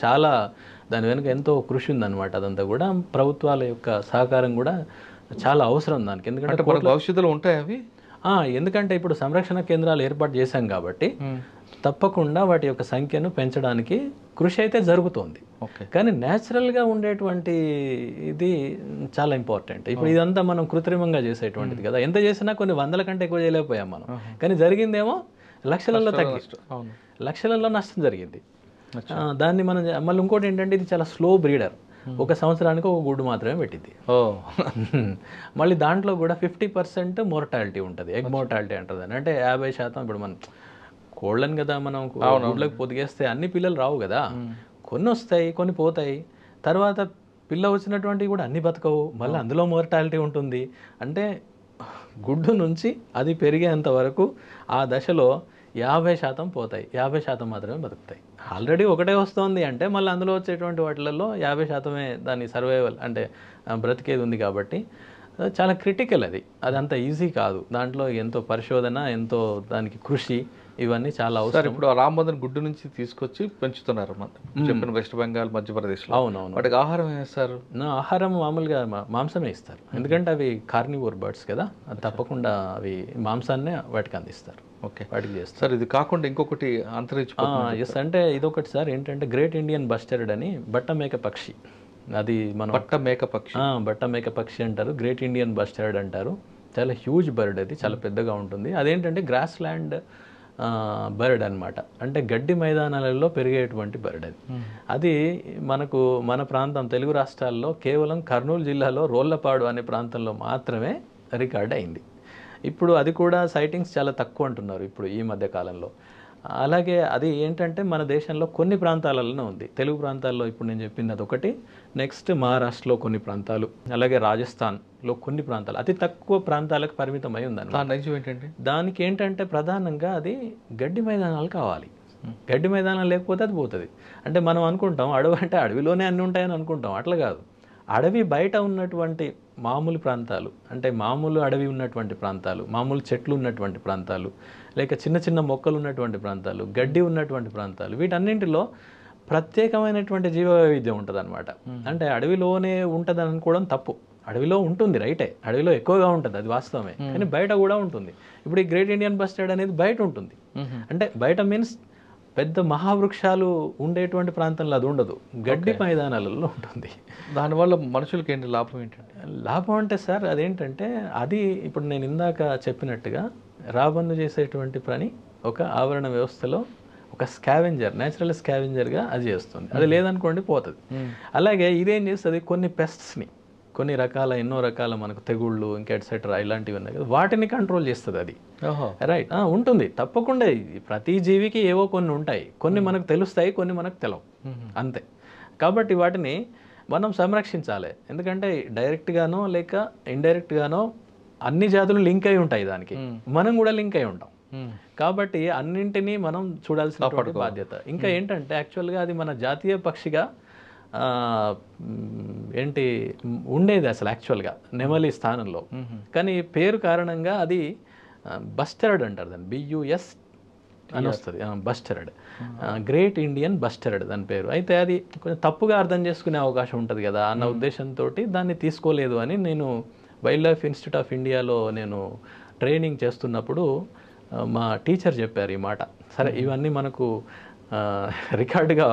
S2: దాని వెనుక ఎంతో కృషి ఉందన్నమాట. అదంతా కూడా ప్రభుత్వాల యొక్క సహకారం కూడా చాలా అవసరం దానికి. ఎందుకంటే
S1: భవిష్యత్తులో ఉంటాయి అవి.
S2: ఎందుకంటే ఇప్పుడు సంరక్షణ కేంద్రాలు ఏర్పాటు చేశాం కాబట్టి తప్పకుండా వాటి యొక్క సంఖ్యను పెంచడానికి కృషి అయితే జరుగుతోంది. కానీ న్యాచురల్గా ఉండేటువంటి ఇది చాలా ఇంపార్టెంట్. ఇప్పుడు ఇదంతా మనం కృత్రిమంగా చేసేటువంటిది కదా, ఎంత చేసినా కొన్ని 100ల కంటే ఎక్కువ చేయలేకపోయాం మనం. కానీ జరిగిందేమో లక్షలలో లక్షలలో నష్టం జరిగింది. దాన్ని మనం మళ్ళీ ఇంకోటి ఏంటంటే ఇది చాలా స్లో బ్రీడర్, 1 సంవత్సరానికి 1 గుడ్డు మాత్రమే పెట్టింది. మళ్ళీ దాంట్లో కూడా 50% మోర్టాలిటీ ఉంటుంది, ఎగ్ మోర్టాలిటీ అంటుంది. అంటే 50%. ఇప్పుడు మనం కోళ్ళని కదా మనం గుడ్లకు పొదిగేస్తే అన్ని పిల్లలు రావు కదా, కొన్ని వస్తాయి కొన్ని పోతాయి. తర్వాత పిల్ల వచ్చినటువంటివి కూడా అన్ని బతకవు, మళ్ళీ అందులో మోర్టాలిటీ ఉంటుంది. అంటే గుడ్డు నుంచి అది పెరిగేంత వరకు ఆ దశలో 50% పోతాయి, 50% మాత్రమే బతుకుతాయి. ఆల్రెడీ ఒకటే వస్తుంది అంటే మళ్ళీ అందులో వచ్చేటువంటి వాటిలలో 50%మే దాని సర్వైవల్ అంటే బ్రతికేది ఉంది. కాబట్టి చాలా క్రిటికల్ అది అంత ఈజీ కాదు. దాంట్లో ఎంతో పరిశోధన, ఎంతో దానికి కృషి, ఇవన్నీ చాలా అవసరం.
S1: ఇప్పుడు రాంబంధన్ గుడ్డు నుంచి తీసుకొచ్చి పెంచుతున్నారు చెప్పిన వెస్ట్ బెంగాల్, మధ్యప్రదేశ్లో.
S2: అవునవును.
S1: వాటికి ఆహారం వేస్తారు?
S2: ఆహారం మామూలుగా మాంసమే ఇస్తారు, ఎందుకంటే అవి కార్నివోర్ బర్డ్స్ కదా, తప్పకుండా అవి మాంసాన్నే వాటికి అందిస్తారు. వాటికి చేస్తారు.
S1: సార్ ఇది కాకుండా ఇంకొకటి అంతరించిపోతుంది.
S2: ఎస్, అంటే ఇదొకటి సార్ ఏంటంటే గ్రేట్ ఇండియన్ బస్టర్డ్ అని బట్టమేక పక్షి. అది మనం బట్టమేక పక్షి అంటారు, గ్రేట్ ఇండియన్ బస్టర్డ్ అంటారు. చాలా హ్యూజ్ బర్డ్, అది చాలా పెద్దగా ఉంటుంది. అదేంటంటే గ్రాస్ ల్యాండ్ బర్డ్ అనమాట, అంటే గడ్డి మైదానాలలో పెరిగేటువంటి బర్డ్ అది మన ప్రాంతం తెలుగు రాష్ట్రాల్లో కేవలం కర్నూలు జిల్లాలో రోళ్లపాడు అనే ప్రాంతంలో మాత్రమే రికార్డ్ అయింది. ఇప్పుడు అది కూడా సైటింగ్స్ చాలా తక్కువ అంటున్నారు ఇప్పుడు ఈ మధ్య కాలంలో. అలాగే అది ఏంటంటే మన దేశంలో కొన్ని ప్రాంతాలలోనే ఉంది. తెలుగు ప్రాంతాల్లో ఇప్పుడు నేను చెప్పింది అదొకటి, నెక్స్ట్ మహారాష్ట్రలో కొన్ని ప్రాంతాలు, అలాగే రాజస్థాన్లో కొన్ని ప్రాంతాలు, అతి తక్కువ ప్రాంతాలకు పరిమితమై ఉందన్నమాట. దానికి ఏంటంటే ప్రధానంగా అది గడ్డి మైదానాలు కావాలి. గడ్డి మైదానాలు లేకపోతే అది పోతుంది. అంటే మనం అనుకుంటాం అడవి అంటే అడవిలోనే అన్నీ ఉంటాయని అనుకుంటాం, అట్లా కాదు. అడవి బయట ఉన్నటువంటి మామూలు ప్రాంతాలు, అంటే మామూలు అడవి ఉన్నటువంటి ప్రాంతాలు, మామూలు చెట్లు ఉన్నటువంటి ప్రాంతాలు, లేక చిన్న చిన్న మొక్కలు ఉన్నటువంటి ప్రాంతాలు, గడ్డి ఉన్నటువంటి ప్రాంతాలు, వీటన్నింటిలో ప్రత్యేకమైనటువంటి జీవ వైవిధ్యం ఉంటుంది అనమాట. అంటే అడవిలోనే ఉంటుంది అనుకోవడం తప్పు. అడవిలో ఉంటుంది రైటే, అడవిలో ఎక్కువగా ఉంటుంది, అది వాస్తవమే. కానీ బయట కూడా ఉంటుంది. ఇప్పుడు ఈ గ్రేట్ ఇండియన్ బస్టర్డ్ అనేది బయట ఉంటుంది. అంటే బయట మీన్స్ పెద్ద మహావృక్షాలు ఉండేటువంటి ప్రాంతంలో అది ఉండదు, గడ్డి మైదానాలలో ఉంటుంది.
S1: దానివల్ల మనుషులకి ఏంటి లాభం? ఏంటంటే
S2: లాభం అంటే సార్ అదేంటంటే అది ఇప్పుడు నేను ఇందాక చెప్పినట్టుగా రాబందు చేసేటువంటి పని ఒక ఆవరణ వ్యవస్థలో ఒక స్కావెంజర్, న్యాచురల్ స్కావెంజర్గా అది చేస్తుంది. అది లేదనుకోండి పోతుంది. అలాగే ఇదేం చేస్తుంది, కొన్ని పెస్ట్స్ని, కొన్ని రకాల ఎన్నో రకాల మనకు తెగుళ్ళు ఇంకా ఎట్సెట్రా ఇలాంటివి ఉన్నాయి కదా, వాటిని కంట్రోల్ చేస్తుంది అది. రైట్, ఉంటుంది తప్పకుండా. ప్రతి జీవికి ఏవో కొన్ని ఉంటాయి, కొన్ని మనకు తెలుస్తాయి, కొన్ని మనకు తెలవు, అంతే. కాబట్టి వాటిని మనం సంరక్షించాలి. ఎందుకంటే డైరెక్ట్గానో లేక ఇండైరెక్ట్గానో అన్ని జాతులు లింక్ అయి ఉంటాయి దానికి, మనం కూడా లింక్ అయి ఉంటాం. కాబట్టి అన్నింటినీ మనం చూడాల్సిన బాధ్యత. ఇంకా ఏంటంటే యాక్చువల్గా అది మన జాతీయ పక్షిగా ఏంటి ఉండేది అసలు యాక్చువల్గా నెమలి స్థానంలో. కానీ పేరు కారణంగా అది బస్టర్డ్ అంటారు దాన్ని, BUS అని వస్తుంది, బస్టర్డ్, గ్రేట్ ఇండియన్ బస్టర్డ్ దాని పేరు. అయితే అది కొంచెం తప్పుగా అర్థం చేసుకునే అవకాశం ఉంటుంది కదా అన్న ఉద్దేశంతో దాన్ని తీసుకోలేదు అని నేను వైల్డ్ లైఫ్ ఇన్స్టిట్యూట్ ఆఫ్ ఇండియాలో నేను ట్రైనింగ్ చేస్తున్నప్పుడు మా టీచర్ చెప్పారు ఈ మాట. సరే ఇవన్నీ మనకు రికార్డుగా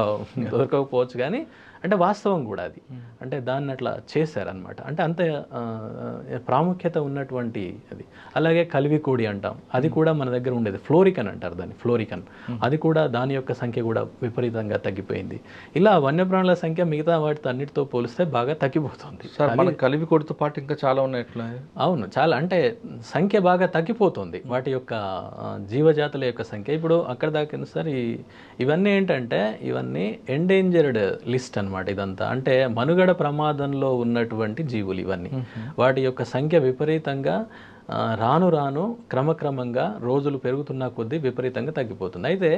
S2: దొరకకపోవచ్చు, కానీ అంటే వాస్తవం కూడా అది. అంటే దాన్ని అట్లా చేశారనమాట. అంటే అంత ప్రాముఖ్యత ఉన్నటువంటి అది. అలాగే కలివికోడి అంటాం, అది కూడా మన దగ్గర ఉండేది. ఫ్లోరికన్ అంటారు దాన్ని, ఫ్లోరికన్. అది కూడా దాని యొక్క సంఖ్య కూడా విపరీతంగా తగ్గిపోయింది. ఇలా వన్యప్రాణుల సంఖ్య మిగతా వాటితో అన్నిటితో పోలిస్తే బాగా తగ్గిపోతుంది.
S1: సార్ మన కలివికోడితో పాటు ఇంకా చాలా ఉన్నాయి ఎట్లా?
S2: అవును, చాలా, అంటే సంఖ్య బాగా తగ్గిపోతుంది వాటి యొక్క జీవజాతుల యొక్క సంఖ్య. ఇప్పుడు అక్కడ దాకా సార్ ఇవన్నీ ఏంటంటే ఇవన్నీ ఎండేంజర్డ్ లిస్ట్ అనమాట ఇదంతా. అంటే మనుగడ ప్రమాదంలో ఉన్నటువంటి జీవులు ఇవన్నీ. వాటి యొక్క సంఖ్య విపరీతంగా రాను రాను క్రమక్రమంగా రోజులు పెరుగుతున్న కొద్దీ విపరీతంగా తగ్గిపోతుంది. అయితే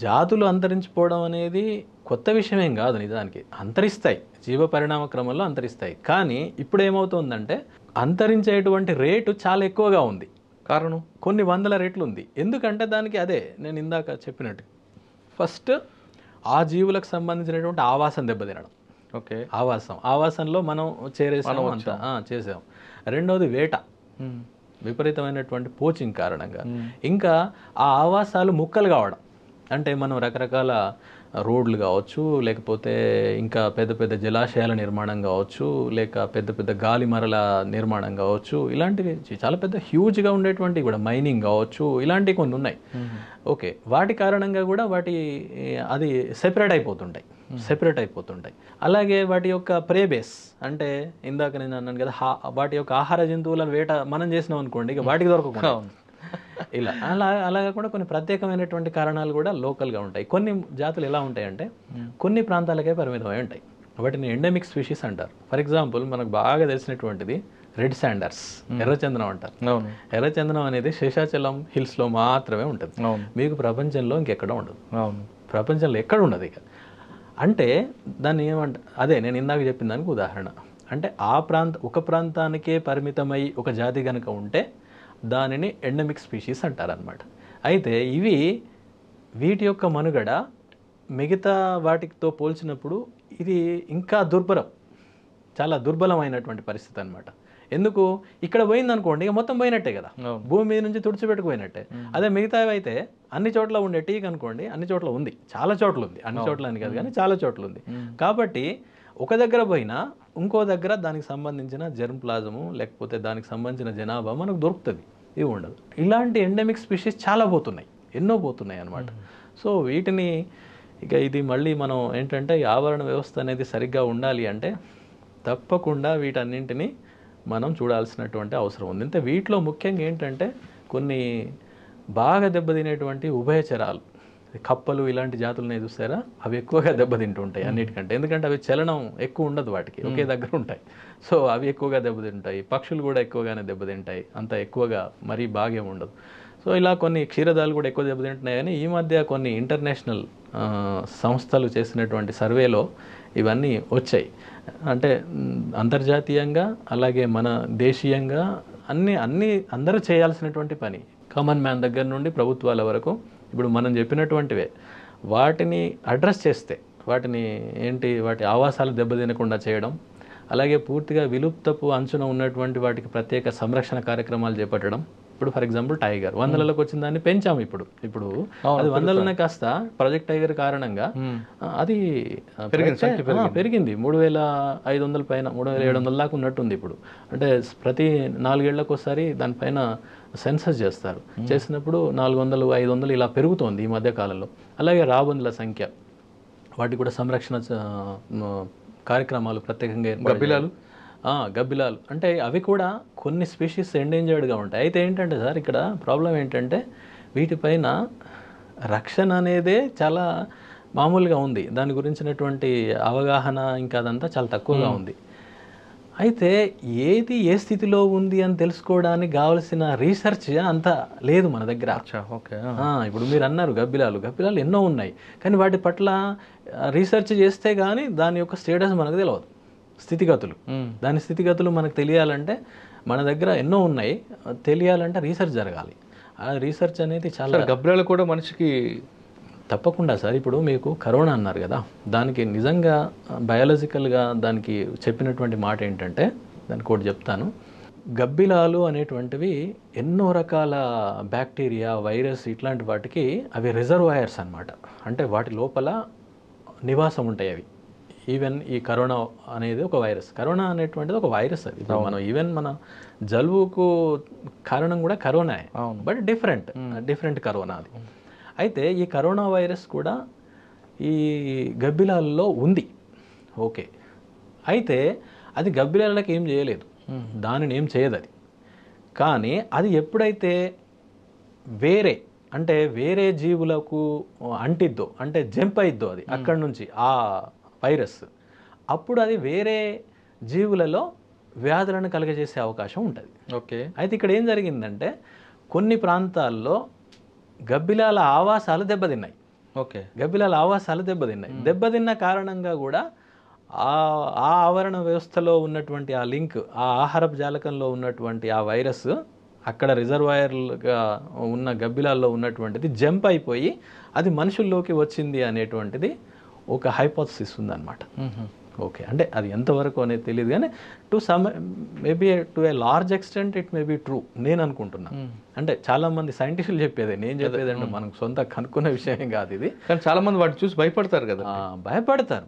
S2: జాతులు అంతరించిపోవడం అనేది కొత్త విషయమేం కాదు, నిజానికి అంతరిస్తాయి, జీవ పరిణామ క్రమంలో అంతరిస్తాయి. కానీ ఇప్పుడు ఏమవుతుందంటే అంతరించేటువంటి రేటు చాలా ఎక్కువగా ఉంది.
S1: కారణం
S2: కొన్ని వందల రెట్లు ఉంది. ఎందుకంటే దానికి అదే నేను ఇందాక చెప్పినట్టు, ఫస్ట్ ఆ జీవులకు సంబంధించినటువంటి ఆవాసం దెబ్బతినడం.
S1: ఓకే,
S2: ఆవాసంలో మనం చేరేసాం, అంతా చేసాం. రెండవది వేట, విపరీతమైనటువంటి పోచింగ్ కారణంగా. ఇంకా ఆ ఆవాసాలు ముక్కలు కావడం, అంటే మనం రకరకాల రోడ్లు కావచ్చు, లేకపోతే ఇంకా పెద్ద పెద్ద జలాశయాల నిర్మాణం కావచ్చు, లేక పెద్ద పెద్ద గాలి మరల నిర్మాణం కావచ్చు, ఇలాంటివి చాలా పెద్ద హ్యూజ్గా ఉండేటువంటివి కూడా, మైనింగ్ కావచ్చు, ఇలాంటివి కొన్ని ఉన్నాయి. ఓకే, వాటి కారణంగా కూడా అది సెపరేట్ అయిపోతుంటాయి. అలాగే వాటి యొక్క ప్రేబేస్, అంటే ఇందాక నేను అన్నాను కదా, వాటి యొక్క ఆహార జంతువులను వేట మనం చేసినాం అనుకోండి, ఇక వాటికి దొరకకుండా ఇలా అలాగా కూడా కొన్ని ప్రత్యేకమైనటువంటి కారణాలు కూడా లోకల్గా ఉంటాయి. కొన్ని జాతులు ఎలా ఉంటాయంటే కొన్ని ప్రాంతాలకే పరిమితమై ఉంటాయి. వాటిని ఎండమిక్ స్పీషీస్ అంటారు. ఫర్ ఎగ్జాంపుల్ మనకు బాగా తెలిసినటువంటిది రెడ్ శాండర్స్, ఎర్రచందనం అంటారు. ఎర్రచందనం అనేది శేషాచలం హిల్స్లో మాత్రమే ఉంటుంది. మీకు ప్రపంచంలో ఇంకెక్కడ ఉండదు. ప్రపంచంలో ఎక్కడ ఉండదు ఇక. అంటే దాన్ని అదే నేను ఇందాక చెప్పిన దానికి ఉదాహరణ. అంటే ఒక ప్రాంతానికే పరిమితమై ఒక జాతి కనుక ఉంటే దానిని ఎండమిక్ స్పీషీస్ అంటారనమాట. అయితే వీటి యొక్క మనుగడ మిగతా వాటితో పోల్చినప్పుడు ఇది ఇంకా చాలా దుర్బలమైనటువంటి పరిస్థితి అనమాట. ఎందుకు, ఇక్కడ పోయిందనుకోండి ఇక మొత్తం పోయినట్టే కదా, భూమి మీద నుంచి తుడిచిపెట్టుకుపోయినట్టే. అదే మిగతావి అయితే అన్ని చోట్ల ఉండే టీక్ అనుకోండి, అన్ని చోట్ల ఉంది, చాలా చోట్ల ఉంది, అన్ని చోట్ల అని కాదు కానీ చాలా చోట్ల ఉంది. కాబట్టి ఒక దగ్గర పోయినా ఇంకో దగ్గర దానికి సంబంధించిన జెర్మ్ ప్లాజము లేకపోతే దానికి సంబంధించిన జనాభా మనకు దొరుకుతుంది, ఇవి ఉండదు. ఇలాంటి ఎండమిక్ స్పీషీస్ చాలా ఎన్నో పోతున్నాయి అన్నమాట. సో వీటిని ఇక ఇది మళ్ళీ మనం ఏంటంటే ఈ ఆవరణ వ్యవస్థ అనేది సరిగ్గా ఉండాలి అంటే తప్పకుండా వీటన్నింటినీ మనం చూడాల్సినటువంటి అవసరం ఉంది. అంటే వీటిలో ముఖ్యంగా ఏంటంటే కొన్ని బాగా దెబ్బతినేటువంటి ఉభయచరాలు, కప్పలు ఇలాంటి జాతులని చూస్తారా, అవి ఎక్కువగా దెబ్బతింటుంటాయి అన్నిటికంటే. ఎందుకంటే అవి చలనం ఎక్కువ ఉండదు, వాటికి ఒకే దగ్గర ఉంటాయి. సో అవి ఎక్కువగా దెబ్బతింటాయి. పక్షులు కూడా ఎక్కువగానే దెబ్బతింటాయి, అంత ఎక్కువగా మరీ బాగా ఉండదు. సో ఇలా కొన్ని క్షీరదాలు కూడా ఎక్కువ దెబ్బతింటున్నాయి. కానీ ఈ మధ్య కొన్ని ఇంటర్నేషనల్ సంస్థలు చేసినటువంటి సర్వేలో ఇవన్నీ వచ్చాయి. అంటే అంతర్జాతీయంగా అలాగే మన దేశీయంగా అందరూ చేయాల్సినటువంటి పని, కామన్ మ్యాన్ దగ్గర నుండి ప్రభుత్వాల వరకు. ఇప్పుడు మనం చెప్పినటువంటివే వాటిని అడ్రస్ చేస్తే, వాటి ఆవాసాలు దెబ్బతినకుండా చేయడం, అలాగే పూర్తిగా విలుప్తపు అంచున ఉన్నటువంటి వాటికి ప్రత్యేక సంరక్షణ కార్యక్రమాలు చేపట్టడం. ఇప్పుడు ఫర్ ఎగ్జాంపుల్ టైగర్ 100లకు వచ్చిన దాన్ని పెంచాము. ఇప్పుడు అది 100లోనే కాస్త ప్రాజెక్ట్ టైగర్ కారణంగా అది పెరిగింది. 3500 పైన 3700 దాకా ఉన్నట్టుంది ఇప్పుడు. అంటే ప్రతి 4 ఏళ్లకు ఒకసారి దానిపైన సెన్సస్ చేస్తారు. చేసినప్పుడు 400, 500 ఇలా పెరుగుతోంది ఈ మధ్య కాలంలో. అలాగే రాబందుల సంఖ్య, వాటి కూడా సంరక్షణ కార్యక్రమాలు ప్రత్యేకంగా. గబ్బిలాలు అంటే అవి కూడా కొన్ని స్పీషీస్ ఎండేంజర్డ్గా ఉంటాయి. అయితే ఏంటంటే సార్ ఇక్కడ ప్రాబ్లం ఏంటంటే వీటిపైన రక్షణ అనేదే చాలా మామూలుగా ఉంది, దాని గురించినటువంటి అవగాహన ఇంకా అదంతా చాలా తక్కువగా ఉంది. అయితే ఏది ఏ స్థితిలో ఉంది అని తెలుసుకోవడానికి కావలసిన రీసెర్చ్ అంత లేదు మన దగ్గర. ఇప్పుడు మీరు అన్నారు గబ్బిలాలు ఎన్నో ఉన్నాయి, కానీ వాటి పట్ల రీసెర్చ్ చేస్తే కానీ దాని యొక్క స్టేటస్ మనకు తెలియదు. దాని స్థితిగతులు మనకు తెలియాలంటే మన దగ్గర ఎన్నో ఉన్నాయి, తెలియాలంటే రీసెర్చ్ జరగాలి. ఆ రీసెర్చ్ అనేది చాలా.
S1: గబ్బిలాలు కూడా మనిషికి
S2: తప్పకుండా సార్. ఇప్పుడు మీకు కరోనా అన్నారు కదా, దానికి నిజంగా బయాలజికల్గా దానికి చెప్పినటువంటి మాట ఏంటంటే, దానికి ఒకటి చెప్తాను. గబ్బిలాలు అనేటువంటివి ఎన్నో రకాల బ్యాక్టీరియా, వైరస్ ఇట్లాంటి వాటికి అవి రిజర్వాయర్స్ అన్నమాట. అంటే వాటి లోపల నివాసం ఉంటాయి అవి. ఈవెన్ ఈ కరోనా అనేది ఒక వైరస్. కరోనా అనేటువంటిది ఒక వైరస్. అది ఇప్పుడు మనం ఈవెన్ మన జలుబుకు కారణం కూడా కరోనా, బట్ డిఫరెంట్ కరోనా అది. అయితే ఈ కరోనా వైరస్ కూడా ఈ గబ్బిలాల్లో ఉంది. ఓకే, అయితే అది గబ్బిలాలకు ఏం చేయలేదు, దానిని ఏం చేయదు అది. కానీ అది ఎప్పుడైతే వేరే జీవులకు అంటిద్దో, అంటే జంప్ అయిద్దో అది అక్కడి నుంచి ఆ వైరస్, అప్పుడు అది వేరే జీవులలో వ్యాధులను కలుగజేసే అవకాశం ఉంటుంది.
S1: ఓకే,
S2: అయితే ఇక్కడ ఏం జరిగిందంటే కొన్ని ప్రాంతాల్లో గబ్బిలాల ఆవాసాలు దెబ్బతిన్నాయి.
S1: ఓకే,
S2: గబ్బిలాల ఆవాసాలు దెబ్బతిన్న కారణంగా కూడా ఆ ఆవరణ వ్యవస్థలో ఉన్నటువంటి ఆ లింక్, ఆ ఆహారపు జాలకంలో ఉన్నటువంటి ఆ వైరస్ అక్కడ రిజర్వాయర్లుగా ఉన్న గబ్బిలాల్లో ఉన్నటువంటిది జంప్ అయిపోయి అది మనుషుల్లోకి వచ్చింది అనేటువంటిది ఒక హైపోథసిస్ ఉందన్నమాట. ఓకే, అంటే అది ఎంతవరకు అనేది తెలియదు, కానీ maybe to a large extent it may be true నేను అనుకుంటున్నా. అంటే చాలా మంది సైంటిస్టులు చెప్పేది, నేను చెప్పేది అంటే మనకు సొంత కనుక్కున్న విషయం కాదు ఇది.
S1: కానీ చాలా మంది వాటిని చూసి భయపడతారు కదా.
S2: భయపడతారు.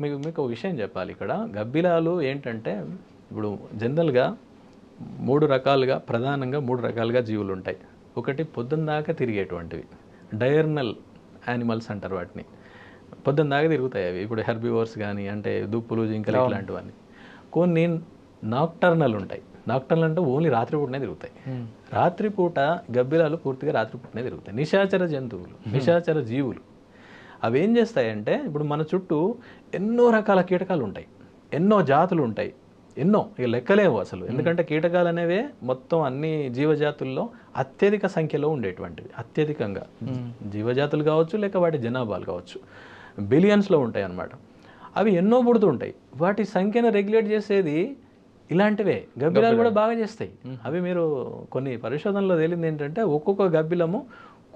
S2: మీకు ఒక విషయం చెప్పాలి. ఇక్కడ గబ్బిలాలు ఏంటంటే ఇప్పుడు జనరల్గా ప్రధానంగా మూడు రకాలుగా జీవులు ఉంటాయి. ఒకటి పొద్దున్న దాకా తిరిగేటువంటివి, డయర్నల్ యానిమల్స్ అంటారు వాటిని. పొద్దున్న దాకా తిరుగుతాయి అవి. ఇప్పుడు హెర్బివోర్స్ కానీ, అంటే దుప్పులు, జింకలు ఇట్లాంటివన్నీ. కొన్ని నాక్టర్నల్ ఉంటాయి. నాక్టర్నల్ అంటే ఓన్లీ రాత్రిపూటనే తిరుగుతాయి. రాత్రిపూట గబ్బిలాలు పూర్తిగా రాత్రిపూటనే తిరుగుతాయి. నిశాచర జంతువులు, నిశాచర జీవులు. అవి ఏం చేస్తాయంటే ఇప్పుడు మన చుట్టూ ఎన్నో రకాల కీటకాలు ఉంటాయి, ఎన్నో జాతులు ఉంటాయి, ఇక లెక్కలేవు అసలు. ఎందుకంటే కీటకాలు అనేవే మొత్తం అన్ని జీవజాతుల్లో అత్యధిక సంఖ్యలో ఉండేటువంటివి. అత్యధికంగా జీవజాతులు కావచ్చు, లేక వాటి జనాభాలు కావచ్చు, బిలియన్స్లో ఉంటాయి అన్నమాట. అవి ఎన్నో పుడుతుంటాయి. వాటి సంఖ్యను రెగ్యులేట్ చేసేది ఇలాంటివే. గబ్బిలాలు కూడా బాగా చేస్తాయి. అవి మీరు కొన్ని పరిశోధనలో తేలింది ఏంటంటే ఒక్కొక్క గబ్బిలము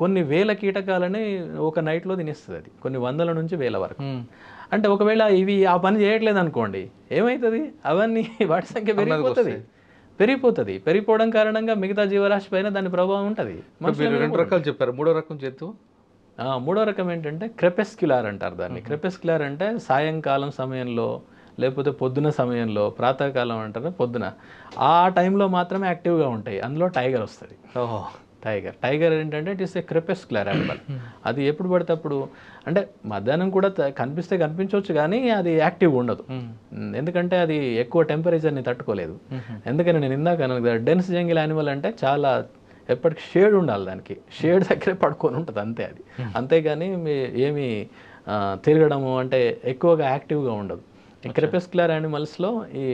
S2: కొన్ని వేల కీటకాలని ఒక నైట్లో తినేస్తుంది. అది కొన్ని వందల నుంచి వేల వరకు. అంటే ఒకవేళ ఇవి ఆ పని చేయట్లేదు అనుకోండి, ఏమవుతుంది, అవన్నీ వాటి సంఖ్య పెరిగిపోతుంది. పెరిగిపోవడం కారణంగా మిగతా జీవరాశి పైన దాని ప్రభావం ఉంటుంది.
S1: రెండు రకాలు చెప్పారు, మూడో రకం జంతువు.
S2: మూడో రకం ఏంటంటే క్రెపెస్క్యులార్ అంటారు దాన్ని. క్రెపెస్క్యులార్ అంటే సాయంకాలం సమయంలో, లేకపోతే పొద్దున సమయంలో, ప్రాతకాలం అంటారు పొద్దున, ఆ టైంలో మాత్రమే యాక్టివ్గా ఉంటాయి. అందులో టైగర్ వస్తుంది. టైగర్ ఏంటంటే ఇట్ ఈస్ ఏ క్రెపెస్క్యులార్ యానిమల్. అది ఎప్పుడు పడితే అప్పుడు, అంటే మధ్యాహ్నం కూడా కనిపించవచ్చు, కానీ అది యాక్టివ్గా ఉండదు. ఎందుకంటే అది ఎక్కువ టెంపరేచర్ని తట్టుకోలేదు. ఎందుకని నేను ఇందాక డెన్స్ జంగిల్ యానిమల్ అంటే చాలా ఎప్పటికి షేడ్ ఉండాలి, దానికి షేడ్ దగ్గరే పడుకొని ఉంటుంది అంతే. అది అంతేగాని ఏమి తిరగడము అంటే ఎక్కువగా యాక్టివ్గా ఉండదు. ఈ క్రెపెస్క్యులార్ యానిమల్స్లో ఈ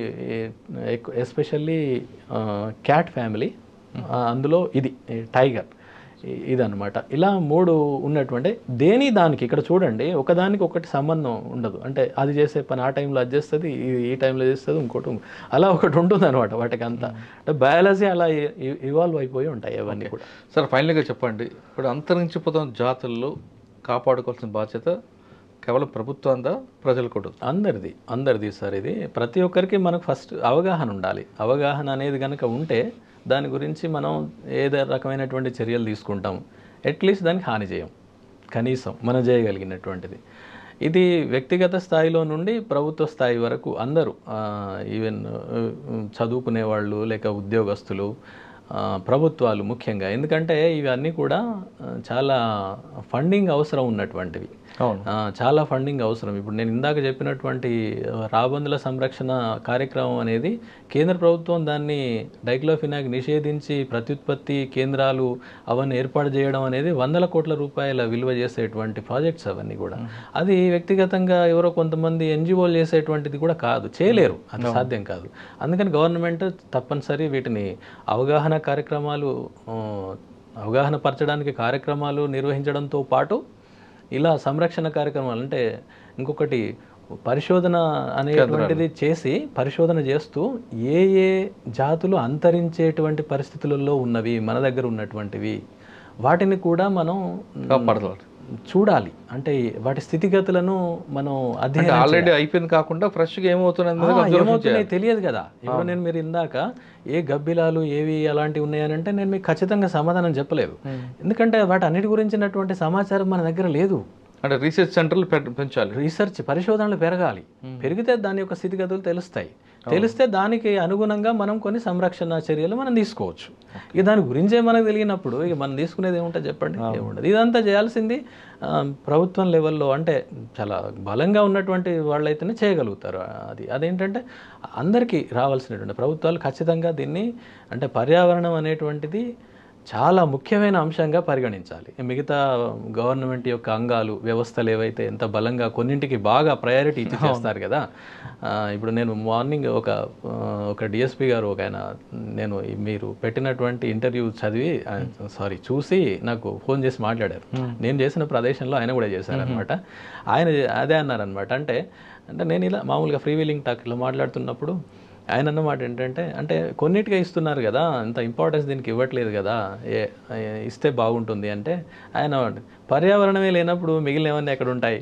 S2: ఎస్పెషల్లీ క్యాట్ ఫ్యామిలీ, అందులో ఇది టైగర్, ఇదన్నమాట. ఇలా మూడు ఉన్నటువంటి దానికి ఇక్కడ చూడండి, ఒకదానికి ఒకటి సంబంధం ఉండదు. అంటే అది చేసే పని ఆ టైంలో అది చేస్తుంది, ఈ టైంలో చేస్తుంది, ఇంకోటి అలా ఒకటి ఉంటుంది అనమాట వాటికి అంతా. అంటే బయాలజీ అలా ఇవాల్వ్ అయిపోయి ఉంటాయి అవన్నీ కూడా.
S1: సార్ ఫైనల్గా చెప్పండి, ఇప్పుడు అంతరించిపోతున్న జాతుల్లో కాపాడుకోవాల్సిన బాధ్యత కేవలం ప్రభుత్వందా, ప్రజలు కూడా?
S2: అందరిది సార్. ఇది ప్రతి ఒక్కరికి మనకు ఫస్ట్ అవగాహన ఉండాలి. అవగాహన అనేది కనుక ఉంటే దాని గురించి మనం ఏదో రకమైనటువంటి చర్యలు తీసుకుంటాం. అట్లీస్ట్ దానికి హాని చేయం, కనీసం మనం చేయగలిగినటువంటిది. ఇది వ్యక్తిగత స్థాయిలో నుండి ప్రభుత్వ స్థాయి వరకు అందరూ, ఈవెన్ చదువుకునే వాళ్ళు, లేక ఉద్యోగస్తులు, ప్రభుత్వాలు ముఖ్యంగా. ఎందుకంటే ఇవన్నీ కూడా చాలా ఫండింగ్ అవసరం ఉన్నటువంటివి, చాలా ఫండింగ్ అవసరం. ఇప్పుడు నేను ఇందాక చెప్పినటువంటి రాబందుల సంరక్షణ కార్యక్రమం అనేది కేంద్ర ప్రభుత్వం దాన్ని డైక్లోఫినాక్ నిషేధించి ప్రత్యుత్పత్తి కేంద్రాలు అవన్నీ ఏర్పాటు చేయడం అనేది వందల కోట్ల రూపాయల విలువ చేసేటువంటి ప్రాజెక్ట్స్ అవన్నీ కూడా. అది వ్యక్తిగతంగా ఎవరో కొంతమంది ఎన్జిఓలు చేసేటువంటిది కూడా కాదు, చేయలేరు, అది సాధ్యం కాదు. అందుకని గవర్నమెంట్ తప్పనిసరి వీటిని అవగాహన పరచడానికి కార్యక్రమాలు నిర్వహించడంతో పాటు ఇలా సంరక్షణ కార్యక్రమాలు, అంటే ఇంకొకటి పరిశోధన అనేటువంటిది చేసి, పరిశోధన చేస్తూ ఏ జాతులు అంతరించేటువంటి పరిస్థితులలో ఉన్నవి, మన దగ్గర ఉన్నటువంటివి, వాటిని కూడా మనం చూడాలి. అంటే వాటి స్థితిగతులను మనం
S1: ఆల్రెడీ అయిపోయింది కాకుండా ఫ్రెష్గా
S2: ఏమవుతున్నాయి తెలియదు కదా. ఇప్పుడు మీరు ఇందాక ఏ గబ్బిలాలు ఏవి అలాంటివి ఉన్నాయనంటే నేను మీకు ఖచ్చితంగా సమాధానం చెప్పలేదు. ఎందుకంటే వాటి అన్నిటి గురించినటువంటి సమాచారం మన దగ్గర లేదు.
S1: అంటే రీసెర్చ్ సెంటర్లు పెంచాలి,
S2: రీసెర్చ్ పరిశోధనలు పెరగాలి. పెరిగితే దాని యొక్క స్థితిగతులు తెలుస్తాయి. తెలిస్తే దానికి అనుగుణంగా మనం కొన్ని సంరక్షణ చర్యలు మనం తీసుకోవచ్చు. ఇక దాని గురించే మనకు తెలియనప్పుడు ఇక మనం తీసుకునేది ఏముంటుంది చెప్పండి, ఏముండదు. ఇదంతా చేయాల్సింది ప్రభుత్వం లెవెల్లో, అంటే చాలా బలంగా ఉన్నటువంటి వాళ్ళైతేనే చేయగలుగుతారు. అదేంటంటే అందరికీ రావాల్సినటువంటి ప్రభుత్వాలు ఖచ్చితంగా దీన్ని, అంటే పర్యావరణం అనేటువంటిది చాలా ముఖ్యమైన అంశంగా పరిగణించాలి. మిగతా గవర్నమెంట్ యొక్క అంగాలు, వ్యవస్థలు ఏవైతే ఎంత బలంగా కొన్నింటికి బాగా ప్రయారిటీ ఇచ్చి చేస్తారు కదా. ఇప్పుడు నేను మార్నింగ్ ఒక డిఎస్పీ గారు ఒక ఆయన, నేను మీరు పెట్టినటువంటి ఇంటర్వ్యూ చూసి నాకు ఫోన్ చేసి మాట్లాడారు. నేను చేసిన ప్రదేశంలో ఆయన కూడా చేశారనమాట. ఆయన అదే అన్నారనమాట. అంటే నేను ఇలా మామూలుగా ఫ్రీ వీలింగ్ టాక్లో మాట్లాడుతున్నప్పుడు ఆయన అన్నమాట ఏంటంటే, అంటే కొన్నిటిగా ఇస్తున్నారు కదా, అంత ఇంపార్టెన్స్ దీనికి ఇవ్వట్లేదు కదా, ఇస్తే బాగుంటుంది అంటే, ఆయన పర్యావరణమే లేనప్పుడు మిగిలిన ఏమన్నా ఎక్కడ ఉంటాయి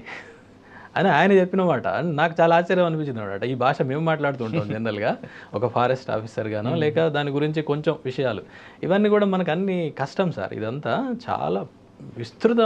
S2: అని ఆయన చెప్పిన మాట నాకు చాలా ఆశ్చర్యం అనిపించింది అనమాట. ఈ భాష మేము మాట్లాడుతుంటాం జనరల్గా ఒక ఫారెస్ట్ ఆఫీసర్ గానో, లేక దాని గురించి కొంచెం విషయాలు, ఇవన్నీ కూడా మనకు అన్ని కష్టం సార్. ఇదంతా చాలా విస్తృత